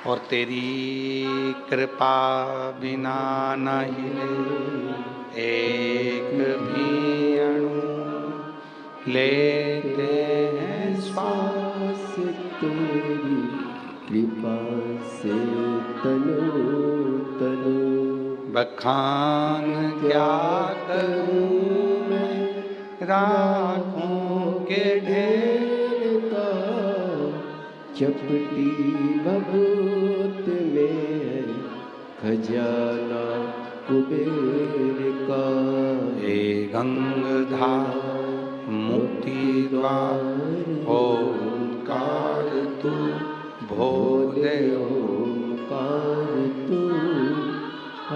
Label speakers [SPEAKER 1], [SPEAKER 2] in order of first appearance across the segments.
[SPEAKER 1] और तेरी कृपा बिना न हिले एक भी अणु, लेते हैं
[SPEAKER 2] श्वास तेरी कृपा से तनु तनु।
[SPEAKER 1] बखान क्या करूं मैं राखों के ढेर का,
[SPEAKER 2] चपटी भभूत में है खजाना कुबेर का।
[SPEAKER 1] हे गंगाधार मुक्ति द्वार ओंकार तू, भोले
[SPEAKER 2] ओंकार तू,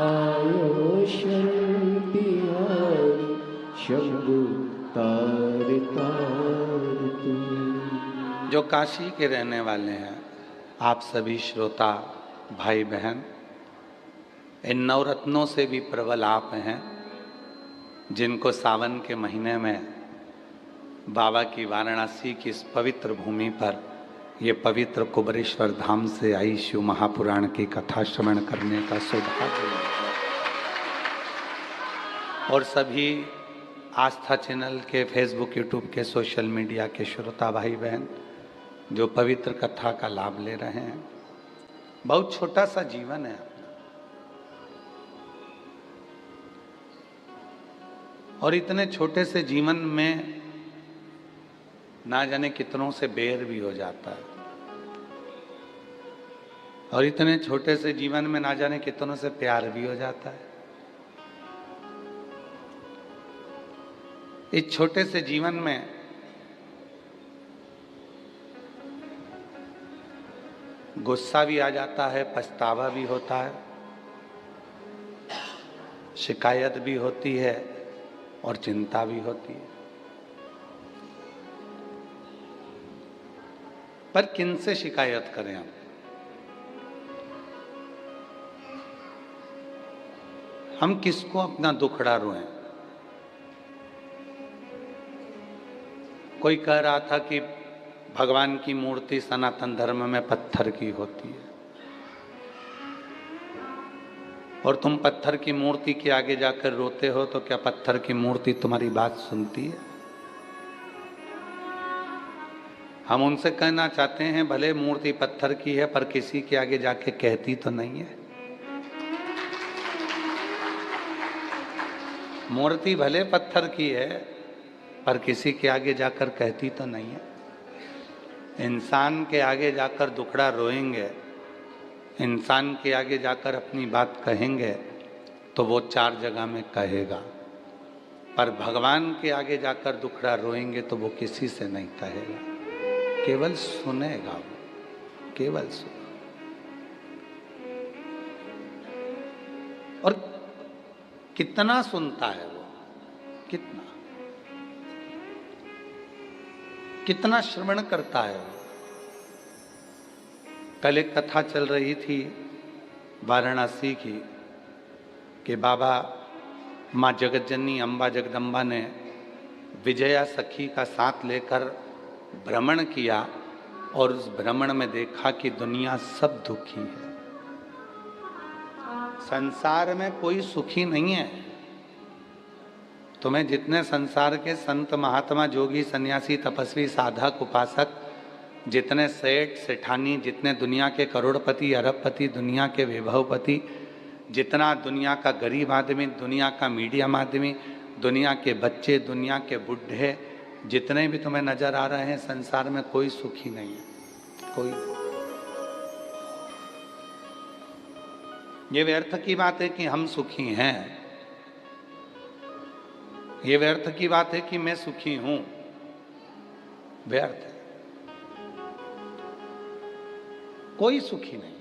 [SPEAKER 2] आयो शरण बिहारी शंभु तार तार तू।
[SPEAKER 1] जो काशी के रहने वाले हैं, आप सभी श्रोता भाई बहन, इन नवरत्नों से भी प्रबल आप हैं, जिनको सावन के महीने में बाबा की वाराणसी की इस पवित्र भूमि पर ये पवित्र कुबरेश्वर धाम से आई शिव महापुराण की कथा श्रवण करने का सौभाग्य मिला। और सभी आस्था चैनल के, फेसबुक, यूट्यूब के, सोशल मीडिया के श्रोता भाई बहन जो पवित्र कथा का लाभ ले रहे हैं। बहुत छोटा सा जीवन है अपना, और इतने छोटे से जीवन में ना जाने कितनों से बैर भी हो जाता है, और इतने छोटे से जीवन में ना जाने कितनों से प्यार भी हो जाता है। इस छोटे से जीवन में गुस्सा भी आ जाता है, पछतावा भी होता है, शिकायत भी होती है और चिंता भी होती है। पर किनसे शिकायत करें हम किसको अपना दुखड़ा रोएं? कोई कह रहा था कि भगवान की मूर्ति सनातन धर्म में पत्थर की होती है, और तुम पत्थर की मूर्ति के आगे जाकर रोते हो, तो क्या पत्थर की मूर्ति तुम्हारी बात सुनती है? हम उनसे कहना चाहते हैं, भले मूर्ति पत्थर की है पर किसी के आगे जाके कहती तो नहीं है। मूर्ति भले पत्थर की है पर किसी के आगे जाकर कहती तो नहीं है। इंसान के आगे जाकर दुखड़ा रोएंगे, इंसान के आगे जाकर अपनी बात कहेंगे तो वो 4 जगह में कहेगा, पर भगवान के आगे जाकर दुखड़ा रोएंगे तो वो किसी से नहीं कहेगा, केवल सुनेगा। वो केवल सुने। और कितना सुनता है वो, कितना कितना श्रवण करता है वो। कल एक कथा चल रही थी वाराणसी की कि बाबा माँ जगतजननी अम्बा जगदम्बा ने विजया सखी का साथ लेकर भ्रमण किया, और उस भ्रमण में देखा कि दुनिया सब दुखी है, संसार में कोई सुखी नहीं है। तुम्हें जितने संसार के संत महात्मा जोगी सन्यासी तपस्वी साधक उपासक, जितने सेठ सेठानी, जितने दुनिया के करोड़पति अरबपति, दुनिया के वैभवपति, जितना दुनिया का गरीब आदमी, दुनिया का मीडियम आदमी, दुनिया के बच्चे, दुनिया के बुढ़े, जितने भी तुम्हें नजर आ रहे हैं, संसार में कोई सुखी नहीं है, कोई। ये व्यर्थ की बात है कि हम सुखी हैं, ये व्यर्थ की बात है कि मैं सुखी हूं, व्यर्थ है। कोई सुखी नहीं।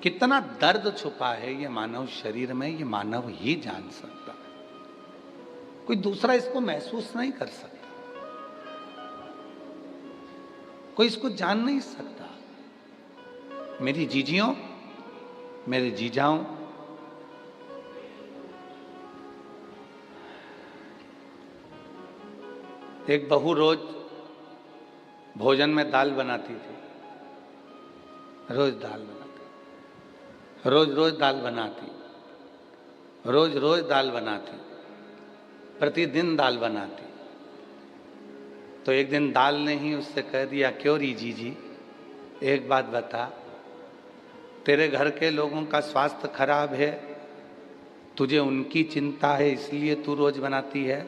[SPEAKER 1] कितना दर्द छुपा है ये मानव शरीर में, ये मानव ही जान सकता है, कोई दूसरा इसको महसूस नहीं कर सकता, कोई इसको जान नहीं सकता। मेरी जीजियों, मेरे जीजाओं, एक बहू रोज भोजन में दाल बनाती थी, रोज दाल बनाती, रोज रोज दाल बनाती, रोज रोज दाल बनाती, प्रतिदिन दाल बनाती। तो एक दिन दाल ने ही उससे कह दिया, क्यों रीजी जी, एक बात बता, तेरे घर के लोगों का स्वास्थ्य खराब है, तुझे उनकी चिंता है इसलिए तू रोज बनाती है,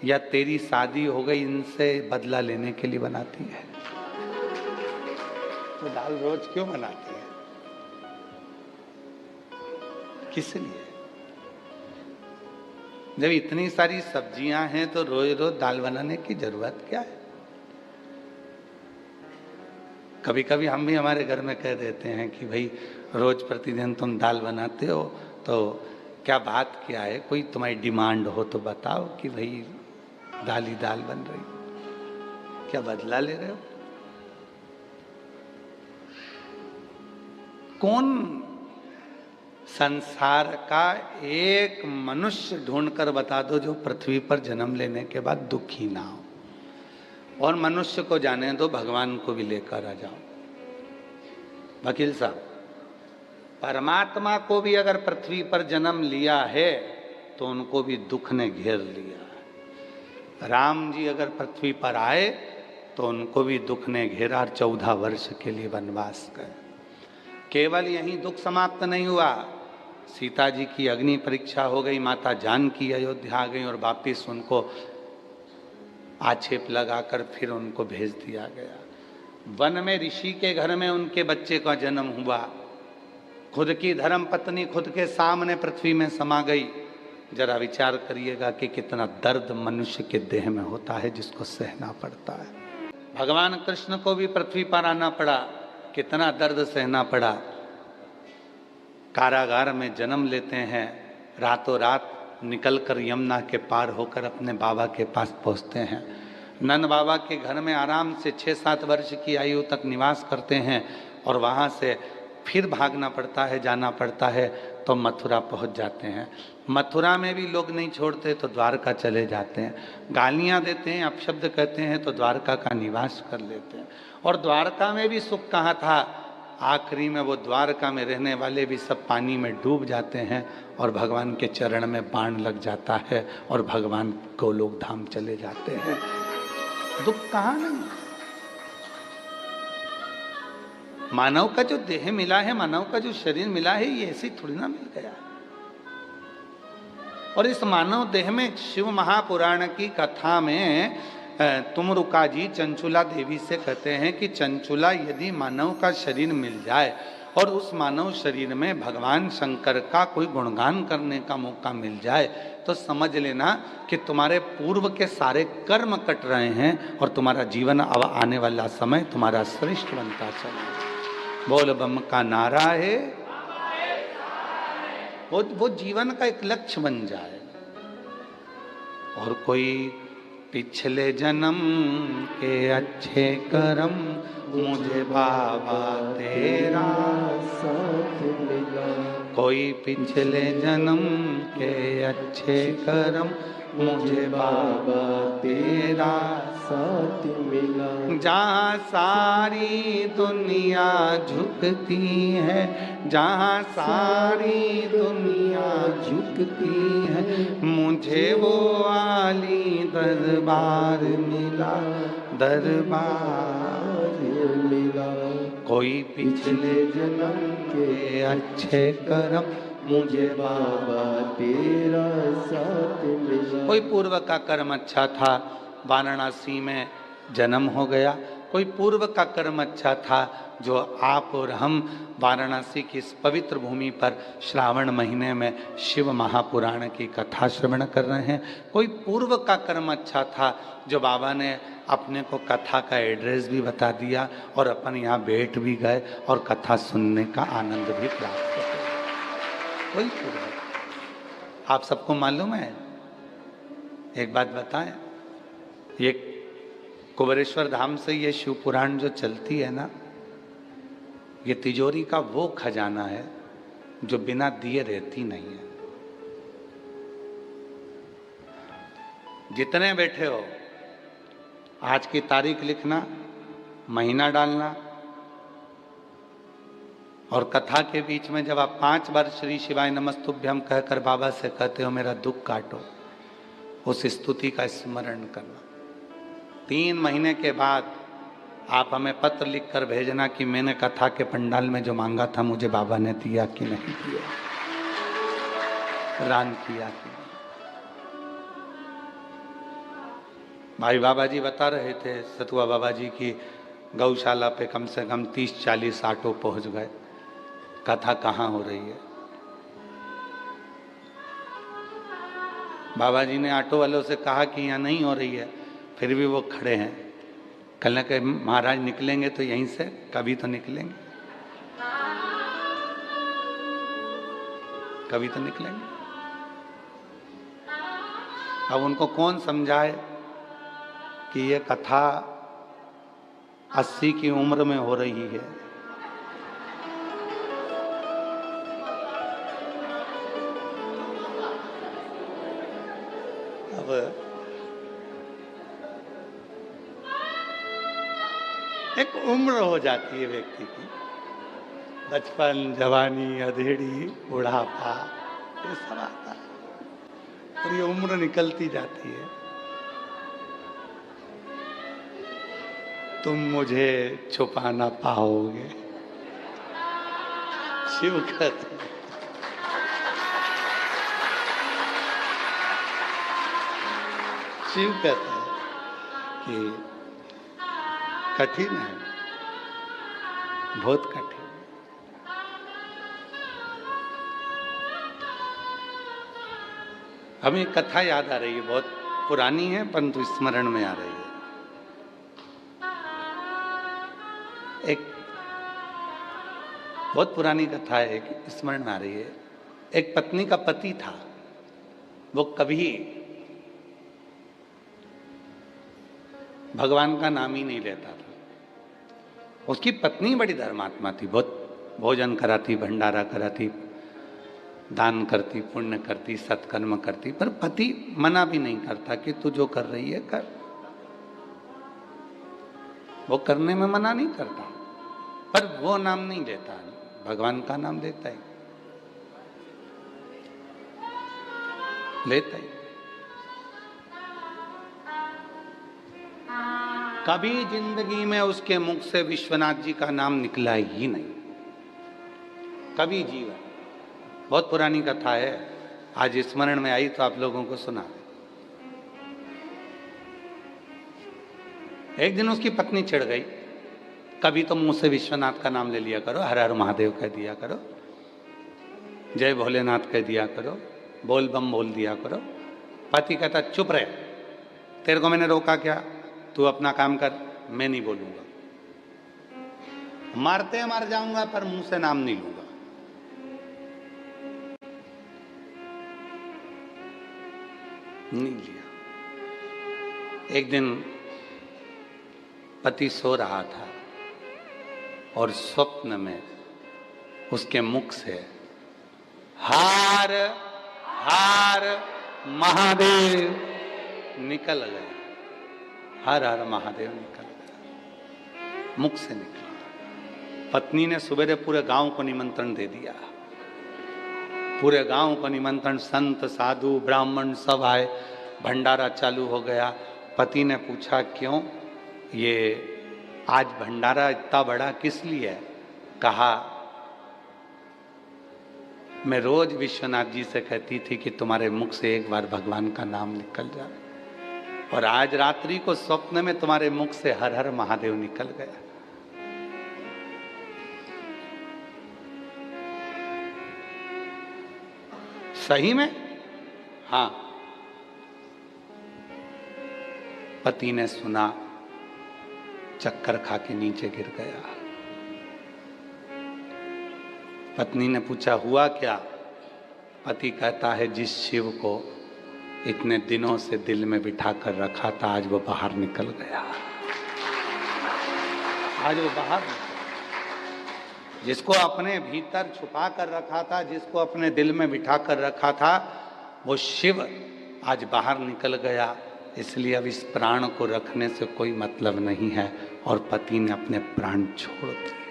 [SPEAKER 1] या तेरी शादी हो गई इनसे बदला लेने के लिए बनाती है? तो दाल रोज क्यों बनाती है? किस लिए? जब इतनी सारी सब्जियां हैं तो रोज रोज दाल बनाने की जरूरत क्या है? कभी कभी हम भी हमारे घर में कह देते हैं कि भाई रोज प्रतिदिन तुम दाल बनाते हो, तो क्या बात क्या है, कोई तुम्हारी डिमांड हो तो बताओ कि भाई दाल ही दाल बन रही, क्या बदला ले रहे हो? कौन संसार का एक मनुष्य ढूंढकर बता दो जो पृथ्वी पर जन्म लेने के बाद दुखी ना हो? और मनुष्य को जाने दो, भगवान को भी लेकर आ जाओ। वकील साहब, परमात्मा को भी अगर पृथ्वी पर जन्म लिया है तो उनको भी दुख ने घेर लिया है। राम जी अगर पृथ्वी पर आए तो उनको भी दुख ने घेरा और 14 वर्ष के लिए वनवास गए। केवल यही दुख समाप्त नहीं हुआ, सीता जी की अग्नि परीक्षा हो गई, माता जानकी अयोध्या आ गई और वापिस उनको आक्षेप लगाकर फिर उनको भेज दिया गया। वन में ऋषि के घर में उनके बच्चे का जन्म हुआ, खुद की धर्म पत्नी खुद के सामने पृथ्वी में समा गई। जरा विचार करिएगा कि कितना दर्द मनुष्य के देह में होता है जिसको सहना पड़ता है। भगवान कृष्ण को भी पृथ्वी पर आना पड़ा, कितना दर्द सहना पड़ा। कारागार में जन्म लेते हैं, रातों रात निकलकर यमुना के पार होकर अपने बाबा के पास पहुंचते हैं। नंद बाबा के घर में आराम से 6-7 वर्ष की आयु तक निवास करते हैं और वहाँ से फिर भागना पड़ता है, जाना पड़ता है, तो मथुरा पहुँच जाते हैं। मथुरा में भी लोग नहीं छोड़ते तो द्वारका चले जाते हैं, गालियाँ देते हैं, अपशब्द कहते हैं तो द्वारका का निवास कर लेते हैं। और द्वारका में भी सुख कहाँ था, आखिरी में वो द्वारका में रहने वाले भी सब पानी में डूब जाते हैं और भगवान के चरण में बाण लग जाता है और भगवान गोलोक धाम चले जाते हैं। दुख कहाँ नहीं। मानव का जो देह मिला है, मानव का जो शरीर मिला है, ये ऐसे थोड़ी ना मिल गया है। और इस मानव देह में शिव महापुराण की कथा में तुमरुका जी चंचुला देवी से कहते हैं कि चंचुला, यदि मानव का शरीर मिल जाए और उस मानव शरीर में भगवान शंकर का कोई गुणगान करने का मौका मिल जाए तो समझ लेना कि तुम्हारे पूर्व के सारे कर्म कट रहे हैं और तुम्हारा जीवन अब आने वाला समय तुम्हारा श्रेष्ठ बनता चले। बोल बम का नारा है, वो जीवन का एक लक्ष्य बन जाए। और कोई पिछले जन्म के अच्छे कर्म मुझे बाबा तेरा
[SPEAKER 2] साथ मिला,
[SPEAKER 1] कोई पिछले जन्म के अच्छे कर्म मुझे बाबा तेरा
[SPEAKER 2] साथ मिला।
[SPEAKER 1] जहाँ सारी दुनिया झुकती है, जहाँ सारी दुनिया झुकती है, मुझे वो आली दरबार मिला, दरबार
[SPEAKER 2] मिला।
[SPEAKER 1] कोई पिछले
[SPEAKER 2] जन्म
[SPEAKER 1] के अच्छे कर्म मुझे
[SPEAKER 2] बाबा तेरा साथ मिला।
[SPEAKER 1] कोई पूर्व का कर्म अच्छा था, वाराणसी में जन्म हो गया। कोई पूर्व का कर्म अच्छा था, जो आप और हम वाराणसी की इस पवित्र भूमि पर श्रावण महीने में शिव महापुराण की कथा श्रवण कर रहे हैं। कोई पूर्व का कर्म अच्छा था, जो बाबा ने अपने को कथा का एड्रेस भी बता दिया और अपन यहाँ बैठ भी गए और कथा सुनने का आनंद भी प्राप्त किया। कोई पूर्व आप सबको मालूम है। एक बात बताएं, ये कुबेरेश्वर धाम से ये शिव पुराण जो चलती है ना, ये तिजोरी का वो खजाना है जो बिना दिए रहती नहीं है। जितने बैठे हो आज की तारीख लिखना, महीना डालना, और कथा के बीच में जब आप 5 बार श्री शिवाय नमस्तुभ्यम कहकर बाबा से कहते हो मेरा दुख काटो, उस स्तुति का स्मरण करना। 3 महीने के बाद आप हमें पत्र लिखकर भेजना कि मैंने कथा के पंडाल में जो मांगा था मुझे बाबा ने दिया कि नहीं दिया, रान किया कि नहीं। भाई बाबा जी बता रहे थे सतुआ बाबा जी की गौशाला पे कम से कम 30-40 ऑटो पहुंच गए, कथा कहाँ हो रही है। बाबा जी ने ऑटो वालों से कहा कि यहाँ नहीं हो रही है, फिर भी वो खड़े हैं। कल के महाराज निकलेंगे तो यहीं से कभी तो निकलेंगे, कभी तो निकलेंगे। अब उनको कौन समझाए कि ये कथा 80 की उम्र में हो रही है। अब एक उम्र हो जाती है व्यक्ति की, बचपन, जवानी, अधेड़ी, बुढ़ापा, ये सब आता है और ये उम्र निकलती जाती है। तुम मुझे छुपा ना पाओगे, शिव कहते हैं। शिव कहते हैं कि कठिन है, बहुत कठिन। हमें कथा याद आ रही है, बहुत पुरानी है परंतु स्मरण में आ रही है। एक बहुत पुरानी कथा है, एक स्मरण में आ रही है। एक पत्नी का पति था, वो कभी भगवान का नाम ही नहीं लेता था। उसकी पत्नी बड़ी धर्मात्मा थी, बहुत भोजन कराती, भंडारा कराती, दान करती, पुण्य करती, सत्कर्म करती, पर पति मना भी नहीं करता कि तू जो कर रही है कर। वो करने में मना नहीं करता, पर वो नाम नहीं लेता, भगवान का नाम लेता है, लेता है। कभी जिंदगी में उसके मुख से विश्वनाथ जी का नाम निकला ही नहीं, कभी जीवन। बहुत पुरानी कथा है, आज स्मरण में आई तो आप लोगों को सुना दे। एक दिन उसकी पत्नी चिढ़ गई, कभी तो मुंह से विश्वनाथ का नाम ले लिया करो, हर हर महादेव कह दिया करो, जय भोलेनाथ कह दिया करो, बोल बम बोल दिया करो। पति कहता चुप रहे, तेरे को मैंने रोका क्या, तू अपना काम कर, मैं नहीं बोलूंगा, मारते मार जाऊंगा पर मुंह से नाम नहीं लूंगा। नहीं लिया। एक दिन पति सो रहा था और स्वप्न में उसके मुख से हार हार महादेव निकल गया, हर हर महादेव निकल गया, मुख से निकला। पत्नी ने सवेरे पूरे गांव को निमंत्रण दे दिया, पूरे गांव को निमंत्रण, संत साधु ब्राह्मण सब आए, भंडारा चालू हो गया। पति ने पूछा क्यों ये आज भंडारा इतना बड़ा किस लिए है? कहा मैं रोज विश्वनाथ जी से कहती थी कि तुम्हारे मुख से एक बार भगवान का नाम निकल जाए, और आज रात्रि को स्वप्न में तुम्हारे मुख से हर हर महादेव निकल गया। सही में? हाँ। पति ने सुना, चक्कर खा के नीचे गिर गया। पत्नी ने पूछा हुआ क्या? पति कहता है जिस शिव को इतने दिनों से दिल में बिठा कर रखा था, आज वो बाहर निकल गया, आज वो बाहर निकल गया। जिसको अपने भीतर छुपा कर रखा था, जिसको अपने दिल में बिठा कर रखा था, वो शिव आज बाहर निकल गया। इसलिए अब इस प्राण को रखने से कोई मतलब नहीं है, और पति ने अपने प्राण छोड़ दिए।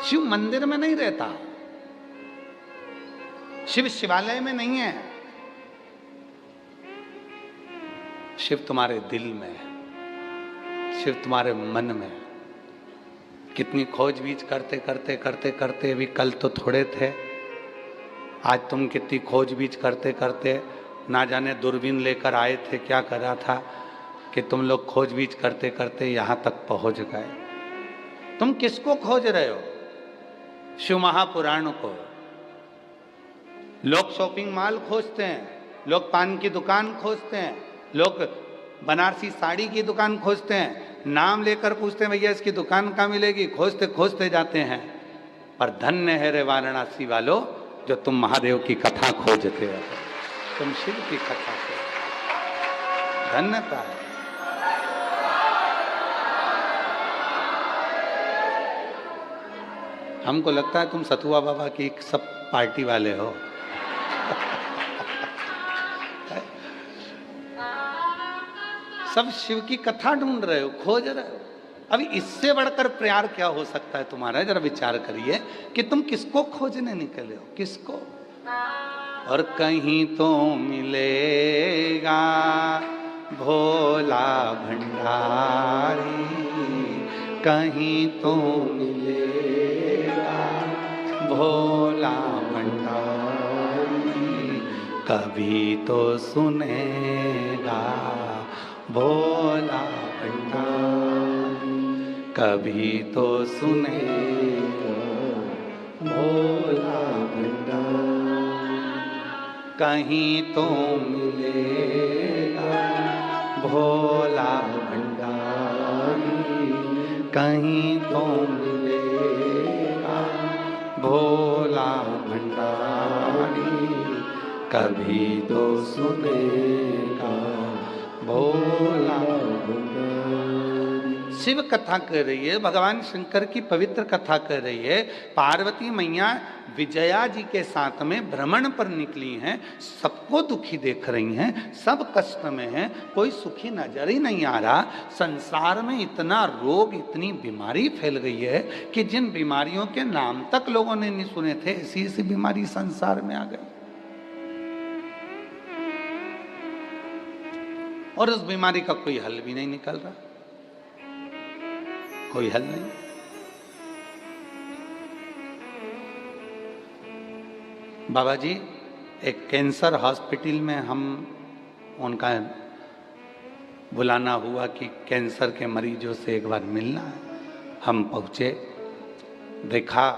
[SPEAKER 1] शिव मंदिर में नहीं रहता, शिव शिवालय में नहीं है, शिव तुम्हारे दिल में है, शिव तुम्हारे मन में है। कितनी खोजबीज करते करते करते करते, अभी कल तो थोड़े थे, आज तुम कितनी खोजबीज करते करते, ना जाने दूरबीन लेकर आए थे, क्या करा था कि तुम लोग खोजबीज करते करते यहाँ तक पहुँच गए। तुम किसको खोज रहे हो? शिव महापुराण को। लोग शॉपिंग मॉल खोजते हैं, लोग पान की दुकान खोजते हैं, लोग बनारसी साड़ी की दुकान खोजते हैं, नाम लेकर पूछते हैं भैया इसकी दुकान कहाँ मिलेगी, खोजते खोजते जाते हैं। पर धन्य है रे वाराणसी वालों जो तुम महादेव की कथा खोजते हो, तुम शिव की कथा खोजते, धन्यता है। हमको लगता है तुम सतुआ बाबा की सब पार्टी वाले हो। सब शिव की कथा ढूंढ रहे हो, खोज रहे हो। अभी इससे बढ़कर प्यार क्या हो सकता है तुम्हारा? जरा विचार करिए कि तुम किसको खोजने निकले हो, किसको? और कहीं तो मिलेगा भोला भंडारी, कहीं तो मिलेगा भोला भंडारी, कभी तो सुनेगा भोला भंडारी, कभी तो सुनेगा भोला भंडारी, कहीं तो मिलेगा भोला भंडारी, कहीं तो मिलेगा भोला भंडारी, कभी तो सुनेगा भोला भंडारी। शिव कथा कर रही है, भगवान शंकर की पवित्र कथा कर रही है। पार्वती मैया विजया जी के साथ में भ्रमण पर निकली हैं, सबको दुखी देख रही हैं, सब कष्ट में हैं, कोई सुखी नजर ही नहीं आ रहा। संसार में इतना रोग, इतनी बीमारी फैल गई है कि जिन बीमारियों के नाम तक लोगों ने नहीं सुने थे, ऐसी ऐसी बीमारी संसार में आ गई। और उस बीमारी का कोई हल भी नहीं निकल रहा, कोई हल नहीं। बाबा जी एक कैंसर हॉस्पिटल में हम उनका बुलाना हुआ कि कैंसर के मरीजों से एक बार मिलना है। हम पहुंचे, देखा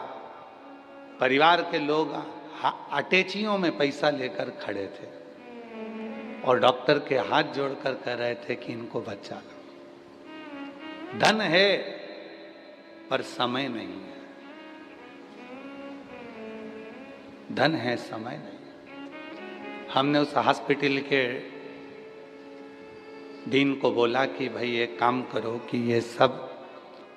[SPEAKER 1] परिवार के लोग अटैचियों में पैसा लेकर खड़े थे और डॉक्टर के हाथ जोड़कर कह रहे थे कि इनको बचा लो। धन है पर समय नहीं है, धन है समय नहीं। हमने उस हॉस्पिटल के डीन को बोला कि भाई एक काम करो कि ये सब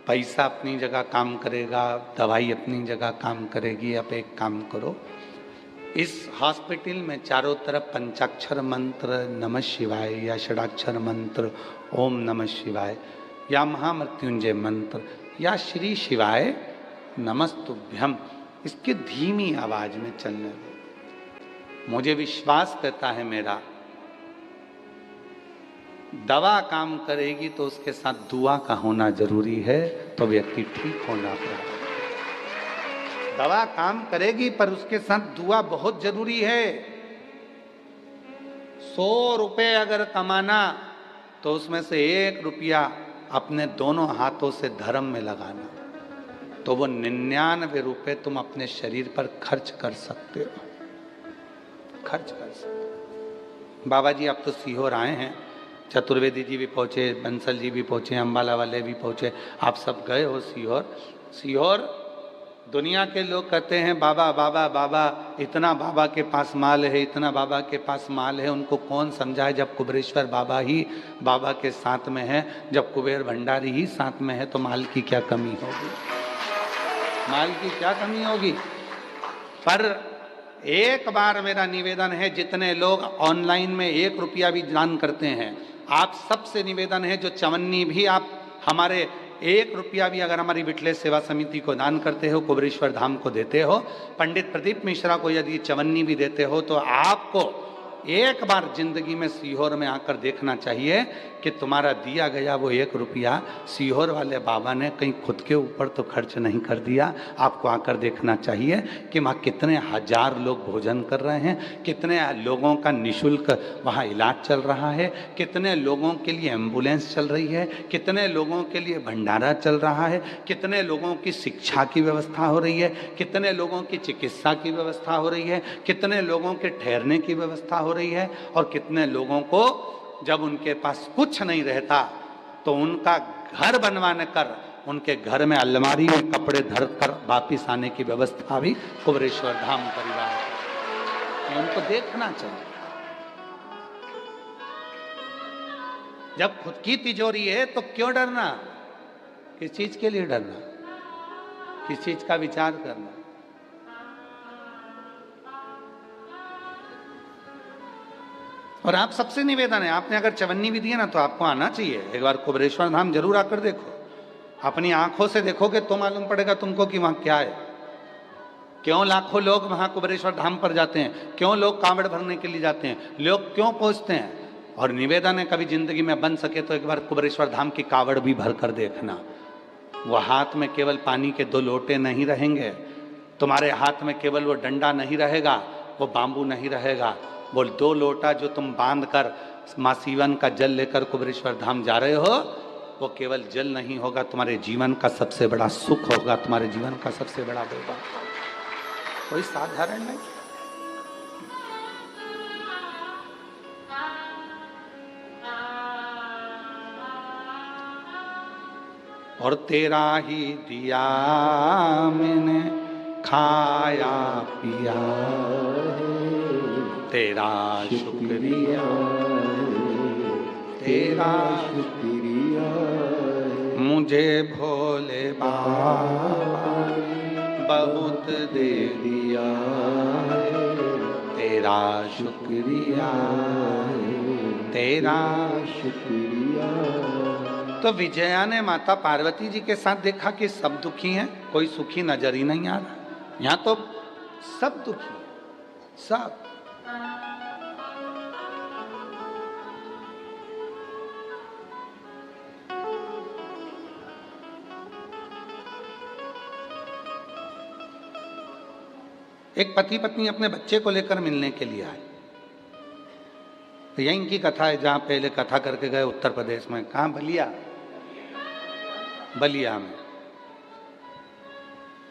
[SPEAKER 1] पैसा अपनी जगह काम करेगा, दवाई अपनी जगह काम करेगी, अब एक काम करो, इस हॉस्पिटल में चारों तरफ पंचाक्षर मंत्र नमः शिवाय या षडाक्षर मंत्र ओम नमः शिवाय या महामृत्युंजय मंत्र या श्री शिवाय नमस्तुभ्यम, इसके धीमी आवाज में चलने दो। मुझे विश्वास कहता है मेरा, दवा काम करेगी तो उसके साथ दुआ का होना जरूरी है, तो व्यक्ति ठीक होना पड़ेगा। दवा काम करेगी पर उसके साथ दुआ बहुत जरूरी है। 100 रुपए अगर कमाना तो उसमें से 1 रुपया अपने दोनों हाथों से धर्म में लगाना, तो वो 99 रुपए तुम अपने शरीर पर खर्च कर सकते हो, खर्च कर सकते हो। बाबा जी आप तो सीहोर आए हैं, चतुर्वेदी जी भी पहुँचे, बंसल जी भी पहुँचे, अम्बाला वाले भी पहुँचे, आप सब गए हो सीहोर। सीहोर दुनिया के लोग कहते हैं बाबा बाबा बाबा, इतना बाबा के पास माल है, इतना बाबा के पास माल है। उनको कौन समझाए जब कुबेरेश्वर बाबा ही बाबा के साथ में है, जब कुबेर भंडारी ही साथ में है, तो माल की क्या कमी होगी, माल की क्या कमी होगी। पर एक बार मेरा निवेदन है, जितने लोग ऑनलाइन में 1 रुपया भी दान करते हैं, आप सबसे निवेदन है, जो चवन्नी भी आप हमारे 1 रुपया भी अगर हमारी विठले सेवा समिति को दान करते हो, कुबेरेश्वर धाम को देते हो, पंडित प्रदीप मिश्रा को यदि चवन्नी भी देते हो, तो आपको एक बार जिंदगी में सीहोर में आकर देखना चाहिए कि तुम्हारा दिया गया वो 1 रुपया सीहोर वाले बाबा ने कहीं खुद के ऊपर तो खर्च नहीं कर दिया। आपको आकर देखना चाहिए कि वहाँ कितने हजार लोग भोजन कर रहे हैं, कितने लोगों का निःशुल्क वहाँ इलाज चल रहा है, कितने लोगों के लिए एम्बुलेंस चल रही है, कितने लोगों के लिए भंडारा चल रहा है, कितने लोगों की शिक्षा की व्यवस्था हो रही है, कितने लोगों की चिकित्सा की व्यवस्था हो रही है, कितने लोगों के ठहरने की व्यवस्था हो रही है, और कितने लोगों को जब उनके पास कुछ नहीं रहता तो उनका घर बनवाने कर उनके घर में अलमारी में कपड़े धर कर वापिस आने की व्यवस्था भी कुबेरेश्वर धाम परिवार है। उनको देखना चाहिए। जब खुद की तिजोरी है तो क्यों डरना? किस चीज के लिए डरना? किस चीज का विचार करना? और आप सबसे निवेदन है, आपने अगर चवन्नी भी दी है ना तो आपको आना चाहिए, एक बार कुबेरेश्वर धाम जरूर आकर देखो, अपनी आंखों से देखोगे तो मालूम पड़ेगा तुमको कि वहां क्या है। क्यों लाखों लोग वहां कुबेरेश्वर धाम पर जाते हैं, क्यों लोग कांवड़ भरने के लिए जाते हैं, लोग क्यों पहुंचते हैं। और निवेदन है, कभी जिंदगी में बन सके तो एक बार कुबेरेश्वर धाम की कावड़ भी भर कर देखना। वह हाथ में केवल पानी के 2 लोटे नहीं रहेंगे, तुम्हारे हाथ में केवल वो डंडा नहीं रहेगा, वो बांबू नहीं रहेगा, वो 2 लोटा जो तुम बांध कर माँ सीवन का जल लेकर कुबेरेश्वर धाम जा रहे हो, वो केवल जल नहीं होगा, तुम्हारे जीवन का सबसे बड़ा सुख होगा, तुम्हारे जीवन का सबसे बड़ा वैभव। कोई साधारण नहीं। और तेरा ही दिया मैंने खाया पिया, तेरा शुक्रिया, तेरा
[SPEAKER 2] शुक्रिया
[SPEAKER 1] मुझे भोले बाबा बहुत दे दिया, तेरा शुक्रिया, तेरा
[SPEAKER 2] शुक्रिया।
[SPEAKER 1] तो विजया ने माता पार्वती जी के साथ देखा कि सब दुखी हैं, कोई सुखी नजर ही नहीं आ रहा। यहाँ तो सब दुखी, सब। एक पति पत्नी अपने बच्चे को लेकर मिलने के लिए आए। तो यही इनकी कथा है, जहां पहले कथा करके गए उत्तर प्रदेश में। कहाँ? बलिया, बलिया में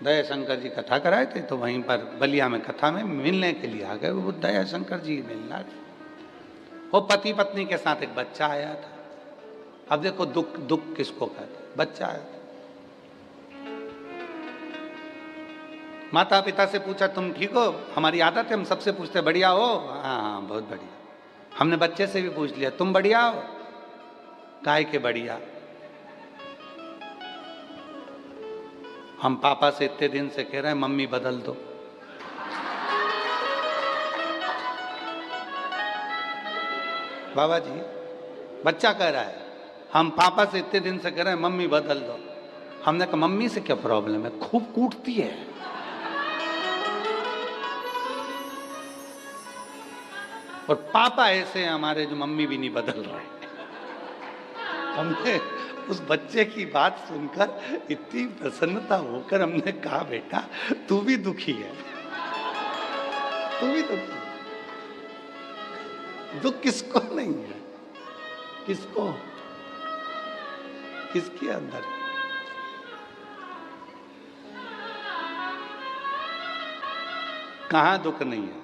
[SPEAKER 1] दया शंकर जी कथा कराए थे, तो वहीं पर बलिया में कथा में मिलने के लिए आ गए। वो दया शंकर जी मिलना, वो पति पत्नी के साथ एक बच्चा आया था। अब देखो दुख, दुख किसको कहते? बच्चा आया था। माता पिता से पूछा तुम ठीक हो? हमारी आदत है, हम सबसे पूछते बढ़िया हो? हाँ हाँ बहुत बढ़िया। हमने बच्चे से भी पूछ लिया तुम बढ़िया हो? काहे के बढ़िया? हम पापा से इतने दिन से कह रहे हैं मम्मी बदल दो। बाबा जी, बच्चा कह रहा है हम पापा से इतने दिन से कह रहे हैं मम्मी बदल दो। हमने कहा मम्मी से क्या प्रॉब्लम है? खूब कूटती है। और पापा ऐसे हैं हमारे जो मम्मी भी नहीं बदल रहे। हमने उस बच्चे की बात सुनकर इतनी प्रसन्नता होकर हमने कहा बेटा तू भी दुखी है, तू भी दुखी है। दुख किसको नहीं है? किसको? किसके अंदर? कहां दुख नहीं है?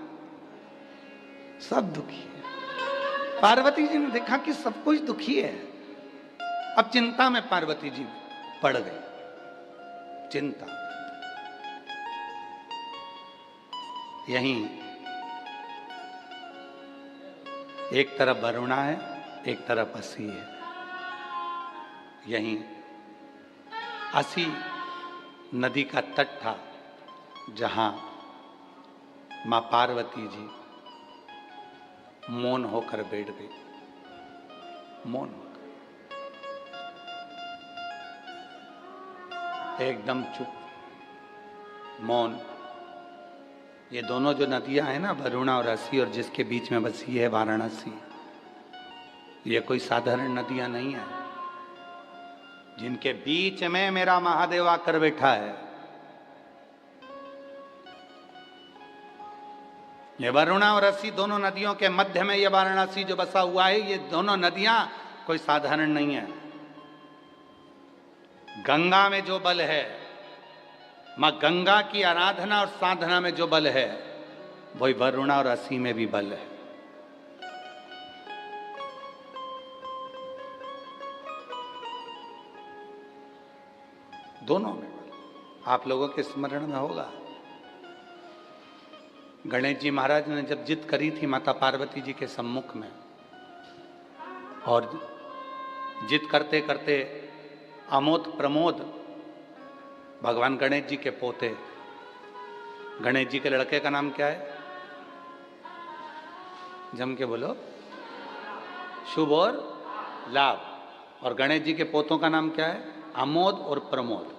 [SPEAKER 1] सब दुखी है। पार्वती जी ने देखा कि सब कुछ दुखी है। अब चिंता में पार्वती जी पड़ गए, चिंता। यहीं एक तरफ वरुणा है, एक तरफ असी है। यहीं असी नदी का तट था जहां मां पार्वती जी मौन होकर बैठ गई। मौन होकर, एकदम चुप, मौन। ये दोनों जो नदियां हैं ना, वरुणा और असी, और जिसके बीच में बसी है वाराणसी, ये कोई साधारण नदियां नहीं है। जिनके बीच में मेरा महादेव आकर बैठा है, ये वरुणा और असी दोनों नदियों के मध्य में ये वाराणसी जो बसा हुआ है, ये दोनों नदियां कोई साधारण नहीं है। गंगा में जो बल है, मां गंगा की आराधना और साधना में जो बल है, वही वरुणा और असी में भी बल है। दोनों में बल। आप लोगों के स्मरण में होगा, गणेश जी महाराज ने जब जिद करी थी माता पार्वती जी के सम्मुख में, और जिद करते करते अमोद प्रमोद, भगवान गणेश जी के पोते, गणेश जी के लड़के का नाम क्या है? जम के बोलो। शुभ और लाभ। और गणेश जी के पोतों का नाम क्या है? अमोद और प्रमोद।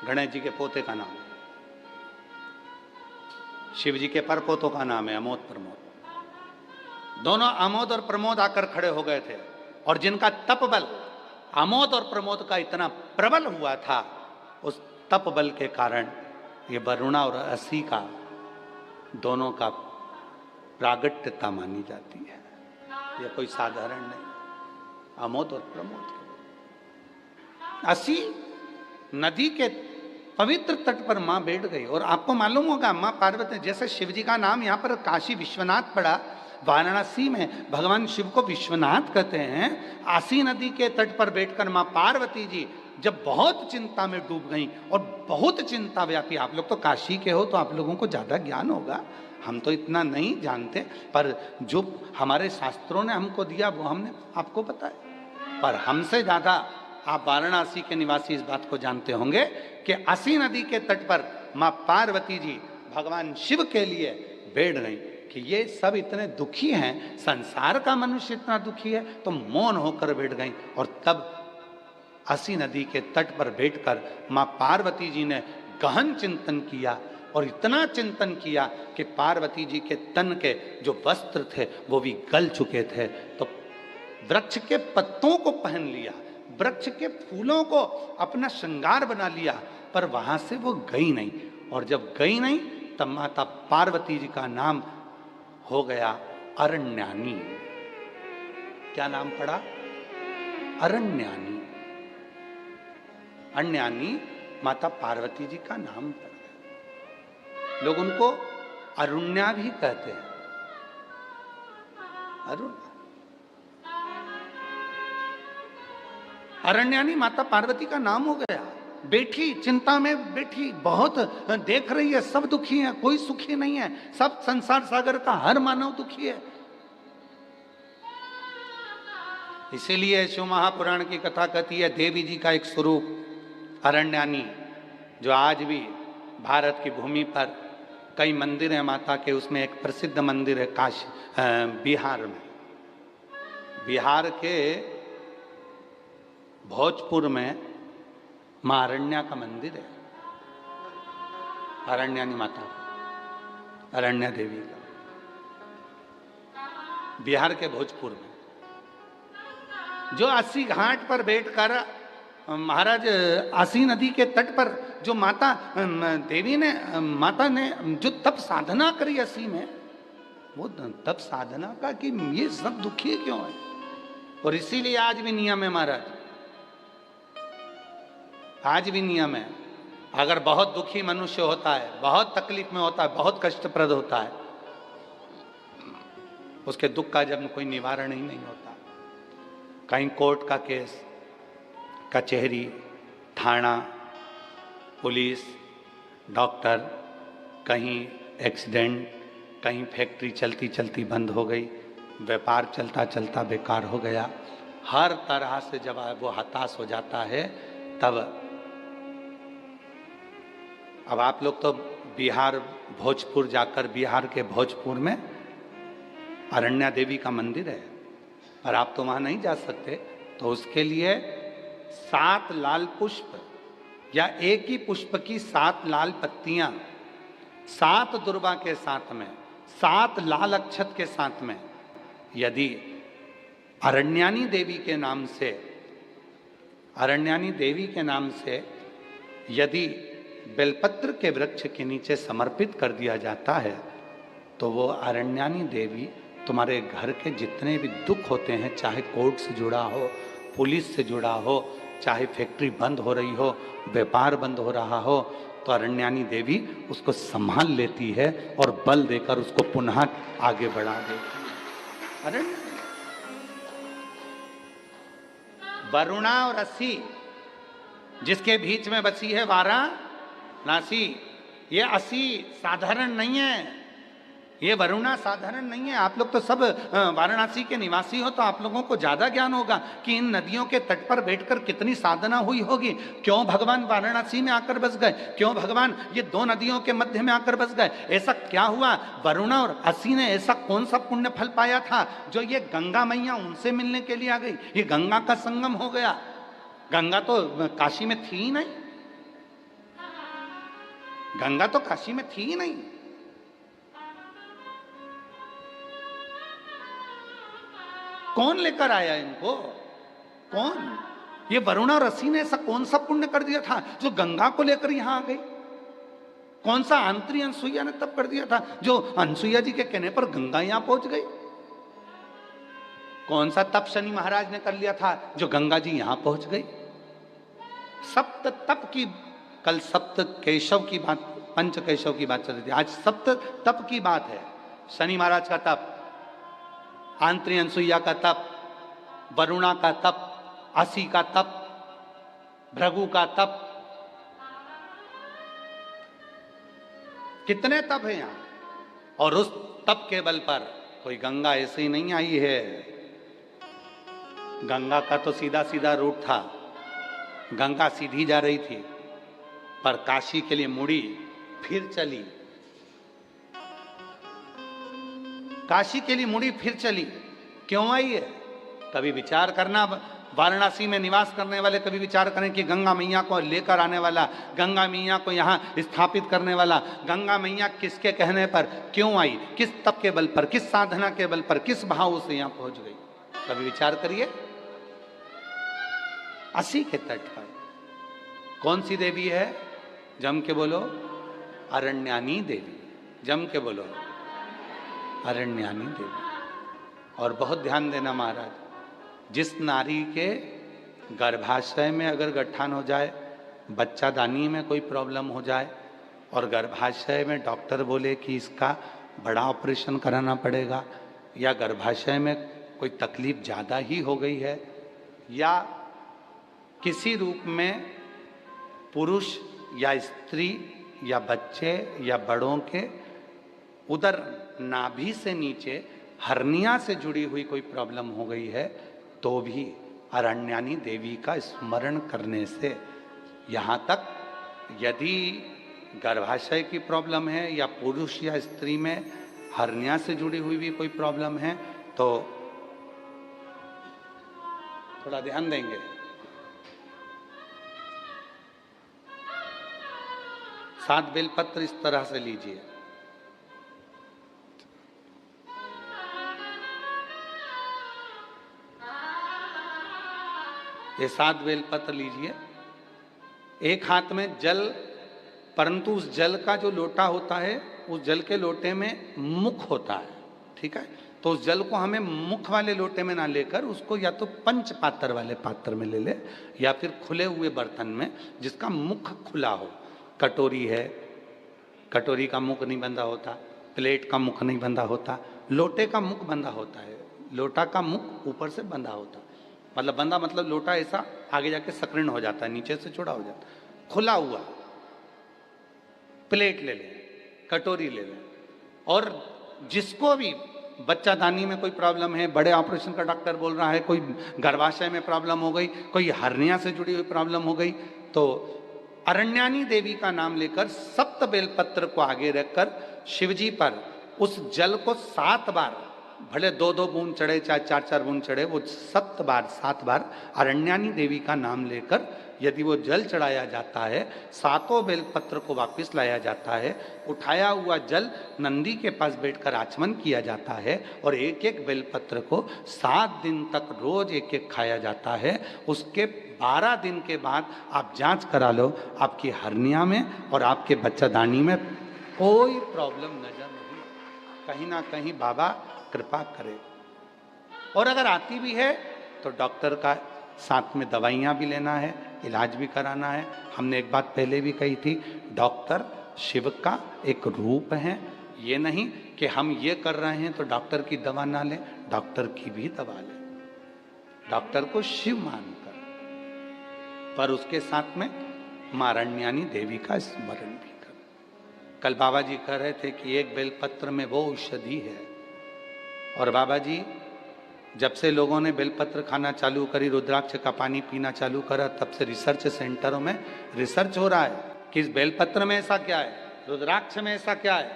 [SPEAKER 1] गणेश जी के पोते का नाम, शिव जी के परपोतों का नाम है अमोद प्रमोद। दोनों अमोद और प्रमोद आकर खड़े हो गए थे, और जिनका तप बल अमोद और प्रमोद का इतना प्रबल हुआ था, उस तप बल के कारण ये वरुणा और असी का दोनों का प्रागट्यता मानी जाती है। ये कोई साधारण नहीं, अमोद और प्रमोद। असी नदी के पवित्र तट पर मां बैठ गई। और आपको मालूम होगा, मां पार्वती, जैसे शिव जी का नाम यहाँ पर काशी विश्वनाथ पड़ा, वाराणसी में भगवान शिव को विश्वनाथ कहते हैं। आसी नदी के तट पर बैठकर मां पार्वती जी जब बहुत चिंता में डूब गई, और बहुत चिंता व्यापी। आप लोग तो काशी के हो, तो आप लोगों को ज्यादा ज्ञान होगा, हम तो इतना नहीं जानते, पर जो हमारे शास्त्रों ने हमको दिया वो हमने आपको बताया। पर हमसे ज्यादा आप वाराणसी के निवासी इस बात को जानते होंगे कि आसी नदी के तट पर मां पार्वती जी भगवान शिव के लिए बैठ गई कि ये सब इतने दुखी हैं, संसार का मनुष्य इतना दुखी है, तो मौन होकर बैठ गई। और तब आसी नदी के तट पर बैठकर मां पार्वती जी ने गहन चिंतन किया, और इतना चिंतन किया कि पार्वती जी के तन के जो वस्त्र थे वो भी गल चुके थे। तो वृक्ष के पत्तों को पहन लिया, वृक्ष के फूलों को अपना श्रृंगार बना लिया, पर वहां से वो गई नहीं। और जब गई नहीं, तब माता पार्वती जी का नाम हो गया अरण्यानी। क्या नाम पड़ा? अरण्यानी। अरण्यानी माता पार्वती जी का नाम पड़ा। लोग उनको अरुण्या भी कहते हैं, अरुण। अरण्यानी माता पार्वती का नाम हो गया। बैठी, चिंता में बैठी, बहुत देख रही है, सब दुखी है, कोई सुखी नहीं है, सब संसार सागर का हर मानव दुखी है। इसीलिए शिव महापुराण की कथा कहती है, देवी जी का एक स्वरूप अरण्यानी, जो आज भी भारत की भूमि पर कई मंदिर हैं माता के, उसमें एक प्रसिद्ध मंदिर है काशी, बिहार में, बिहार के भोजपुर में मां अरण्या का मंदिर है, अरण्यानी माता, अरण्या देवी का, बिहार के भोजपुर में। जो अस्सी घाट पर बैठकर महाराज आसी नदी के तट पर जो माता देवी ने, माता ने जो तप साधना करी अस्सी में, वो तप साधना का कि ये सब दुखी क्यों है। और इसीलिए आज भी नियम है महाराज, आज भी नियम है, अगर बहुत दुखी मनुष्य होता है, बहुत तकलीफ में होता है, बहुत कष्टप्रद होता है, उसके दुख का जब कोई निवारण ही नहीं होता, कहीं कोर्ट का केस, कचहरी, थाना, पुलिस, डॉक्टर, कहीं एक्सीडेंट, कहीं फैक्ट्री चलती चलती बंद हो गई, व्यापार चलता चलता बेकार हो गया, हर तरह से जब वो हताश हो जाता है, तब अब आप लोग तो बिहार भोजपुर जाकर, बिहार के भोजपुर में अरण्या देवी का मंदिर है, पर आप तो वहां नहीं जा सकते, तो उसके लिए 7 लाल पुष्प या एक ही पुष्प की 7 लाल पत्तियां, 7 दुर्वा के साथ में, 7 लाल अक्षत के साथ में, यदि अरण्यानी देवी के नाम से, अरण्यानी देवी के नाम से यदि बेलपत्र के वृक्ष के नीचे समर्पित कर दिया जाता है, तो वो अरण्यानी देवी तुम्हारे घर के जितने भी दुख होते हैं, चाहे कोर्ट से जुड़ा हो, पुलिस से जुड़ा हो, चाहे फैक्ट्री बंद हो रही हो, व्यापार बंद हो रहा हो, तो अरण्यानी देवी उसको संभाल लेती है और बल देकर उसको पुनः आगे बढ़ा देती है। अरण्य वरुणा और असी, जिसके बीच में बसी है वाराणसी, ये असी साधारण नहीं है, ये वरुणा साधारण नहीं है। आप लोग तो सब वाराणसी के निवासी हो, तो आप लोगों को ज्यादा ज्ञान होगा कि इन नदियों के तट पर बैठकर कितनी साधना हुई होगी। क्यों भगवान वाराणसी में आकर बस गए, क्यों भगवान ये 2 नदियों के मध्य में आकर बस गए, ऐसा क्या हुआ? वरुणा और असी ने ऐसा कौन सा पुण्य फल पाया था जो ये गंगा मैया उनसे मिलने के लिए आ गई? ये गंगा का संगम हो गया। गंगा तो काशी में थी ही नहीं, गंगा तो काशी में थी ही नहीं। कौन लेकर आया इनको? कौन? ये वरुणा और असी ने ऐसा कौन सा पुण्य कर दिया था जो गंगा को लेकर यहां आ गई? कौन सा आंतरी अनसुईया ने तब कर दिया था जो अनसुईया जी के कहने पर गंगा यहां पहुंच गई? कौन सा तप शनि महाराज ने कर लिया था जो गंगा जी यहां पहुंच गई? सप्त तप की, कल सप्त केशव की बात, पंच केशव की बात चल रही थी, आज सप्त तप की बात है। शनि महाराज का तप, आंतरी अनसुईया का तप, वरुणा का तप, असी का तप, भृगु का तप, कितने तप हैं यहां। और उस तप के बल पर कोई गंगा ऐसे ही नहीं आई है। गंगा का तो सीधा सीधा रूट था, गंगा सीधी जा रही थी, पर काशी के लिए मुड़ी, फिर चली, काशी के लिए मुड़ी फिर चली। क्यों आई है? कभी विचार करना, वाराणसी में निवास करने वाले कभी विचार करें कि गंगा मैया को लेकर आने वाला, गंगा मैया को यहाँ स्थापित करने वाला, गंगा मैया किसके कहने पर क्यों आई, किस तप के बल पर, किस साधना के बल पर, किस भाव से यहाँ पहुंच गई? कभी विचार करिए। असी के तट पर कौन सी देवी है? जम के बोलो, अरण्यानी देवी। जम के बोलो, अरण्यानी देवी। और बहुत ध्यान देना महाराज, जिस नारी के गर्भाशय में अगर गट्ठान हो जाए, बच्चा दानी में कोई प्रॉब्लम हो जाए और गर्भाशय में डॉक्टर बोले कि इसका बड़ा ऑपरेशन कराना पड़ेगा, या गर्भाशय में कोई तकलीफ ज़्यादा ही हो गई है, या किसी रूप में पुरुष या स्त्री या बच्चे या बड़ों के उधर नाभि से नीचे हर्निया से जुड़ी हुई कोई प्रॉब्लम हो गई है, तो भी अरण्यानी देवी का स्मरण करने से, यहाँ तक यदि गर्भाशय की प्रॉब्लम है या पुरुष या स्त्री में हर्निया से जुड़ी हुई भी कोई प्रॉब्लम है, तो थोड़ा ध्यान देंगे। सात बेलपत्र इस तरह से लीजिए, ये 7 बेलपत्र लीजिए। एक हाथ में जल, परंतु उस जल का जो लोटा होता है, उस जल के लोटे में मुख होता है, ठीक है? तो उस जल को हमें मुख वाले लोटे में ना लेकर उसको या तो पंच पात्र वाले पात्र में ले ले, या फिर खुले हुए बर्तन में जिसका मुख खुला हो। कटोरी है, कटोरी का मुख नहीं बंधा होता, प्लेट का मुख नहीं बंधा होता, लोटे का मुख बंधा होता है, लोटा का मुख ऊपर से बंधा होता है। मतलब बंधा मतलब लोटा ऐसा आगे जाके सक्रिण हो जाता है, नीचे से चौड़ा हो जाता है। खुला हुआ प्लेट ले ले, कटोरी ले ले, और जिसको भी बच्चा दानी में कोई प्रॉब्लम है, बड़े ऑपरेशन का डॉक्टर बोल रहा है, कोई गर्भाशय में प्रॉब्लम हो गई, कोई हर्निया से जुड़ी हुई प्रॉब्लम हो गई, तो अरण्यानी देवी का नाम लेकर 7 बेलपत्र को आगे रखकर शिवजी पर उस जल को 7 बार भले 2-2 बूंद चढ़े चाहे 4-4 बूंद चढ़े, वो 7 बार अरण्यानी देवी का नाम लेकर यदि वो जल चढ़ाया जाता है, 7 बेलपत्र को वापस लाया जाता है, उठाया हुआ जल नंदी के पास बैठकर आचमन किया जाता है और एक एक बेलपत्र को 7 दिन तक रोज एक एक खाया जाता है। उसके 12 दिन के बाद आप जांच करा लो, आपकी हर्निया में और आपके बच्चादानी में कोई प्रॉब्लम नजर नहीं, कहीं ना कहीं बाबा कृपा करे। और अगर आती भी है तो डॉक्टर का साथ में दवाइयाँ भी लेना है, इलाज भी कराना है। हमने एक बात पहले भी कही थी, डॉक्टर शिव का एक रूप है। ये नहीं कि हम ये कर रहे हैं तो डॉक्टर की दवा ना लें, डॉक्टर की भी दवा लें, डॉक्टर को शिव मानकर, पर उसके साथ में मां अरण्यानी देवी का स्मरण भी कर। कल बाबा जी कह रहे थे कि एक बेलपत्र में वो औषधि है। और बाबा जी जब से लोगों ने बेलपत्र खाना चालू करी, रुद्राक्ष का पानी पीना चालू करा, तब से रिसर्च सेंटरों में रिसर्च हो रहा है कि इस बेलपत्र में ऐसा क्या है, रुद्राक्ष में ऐसा क्या है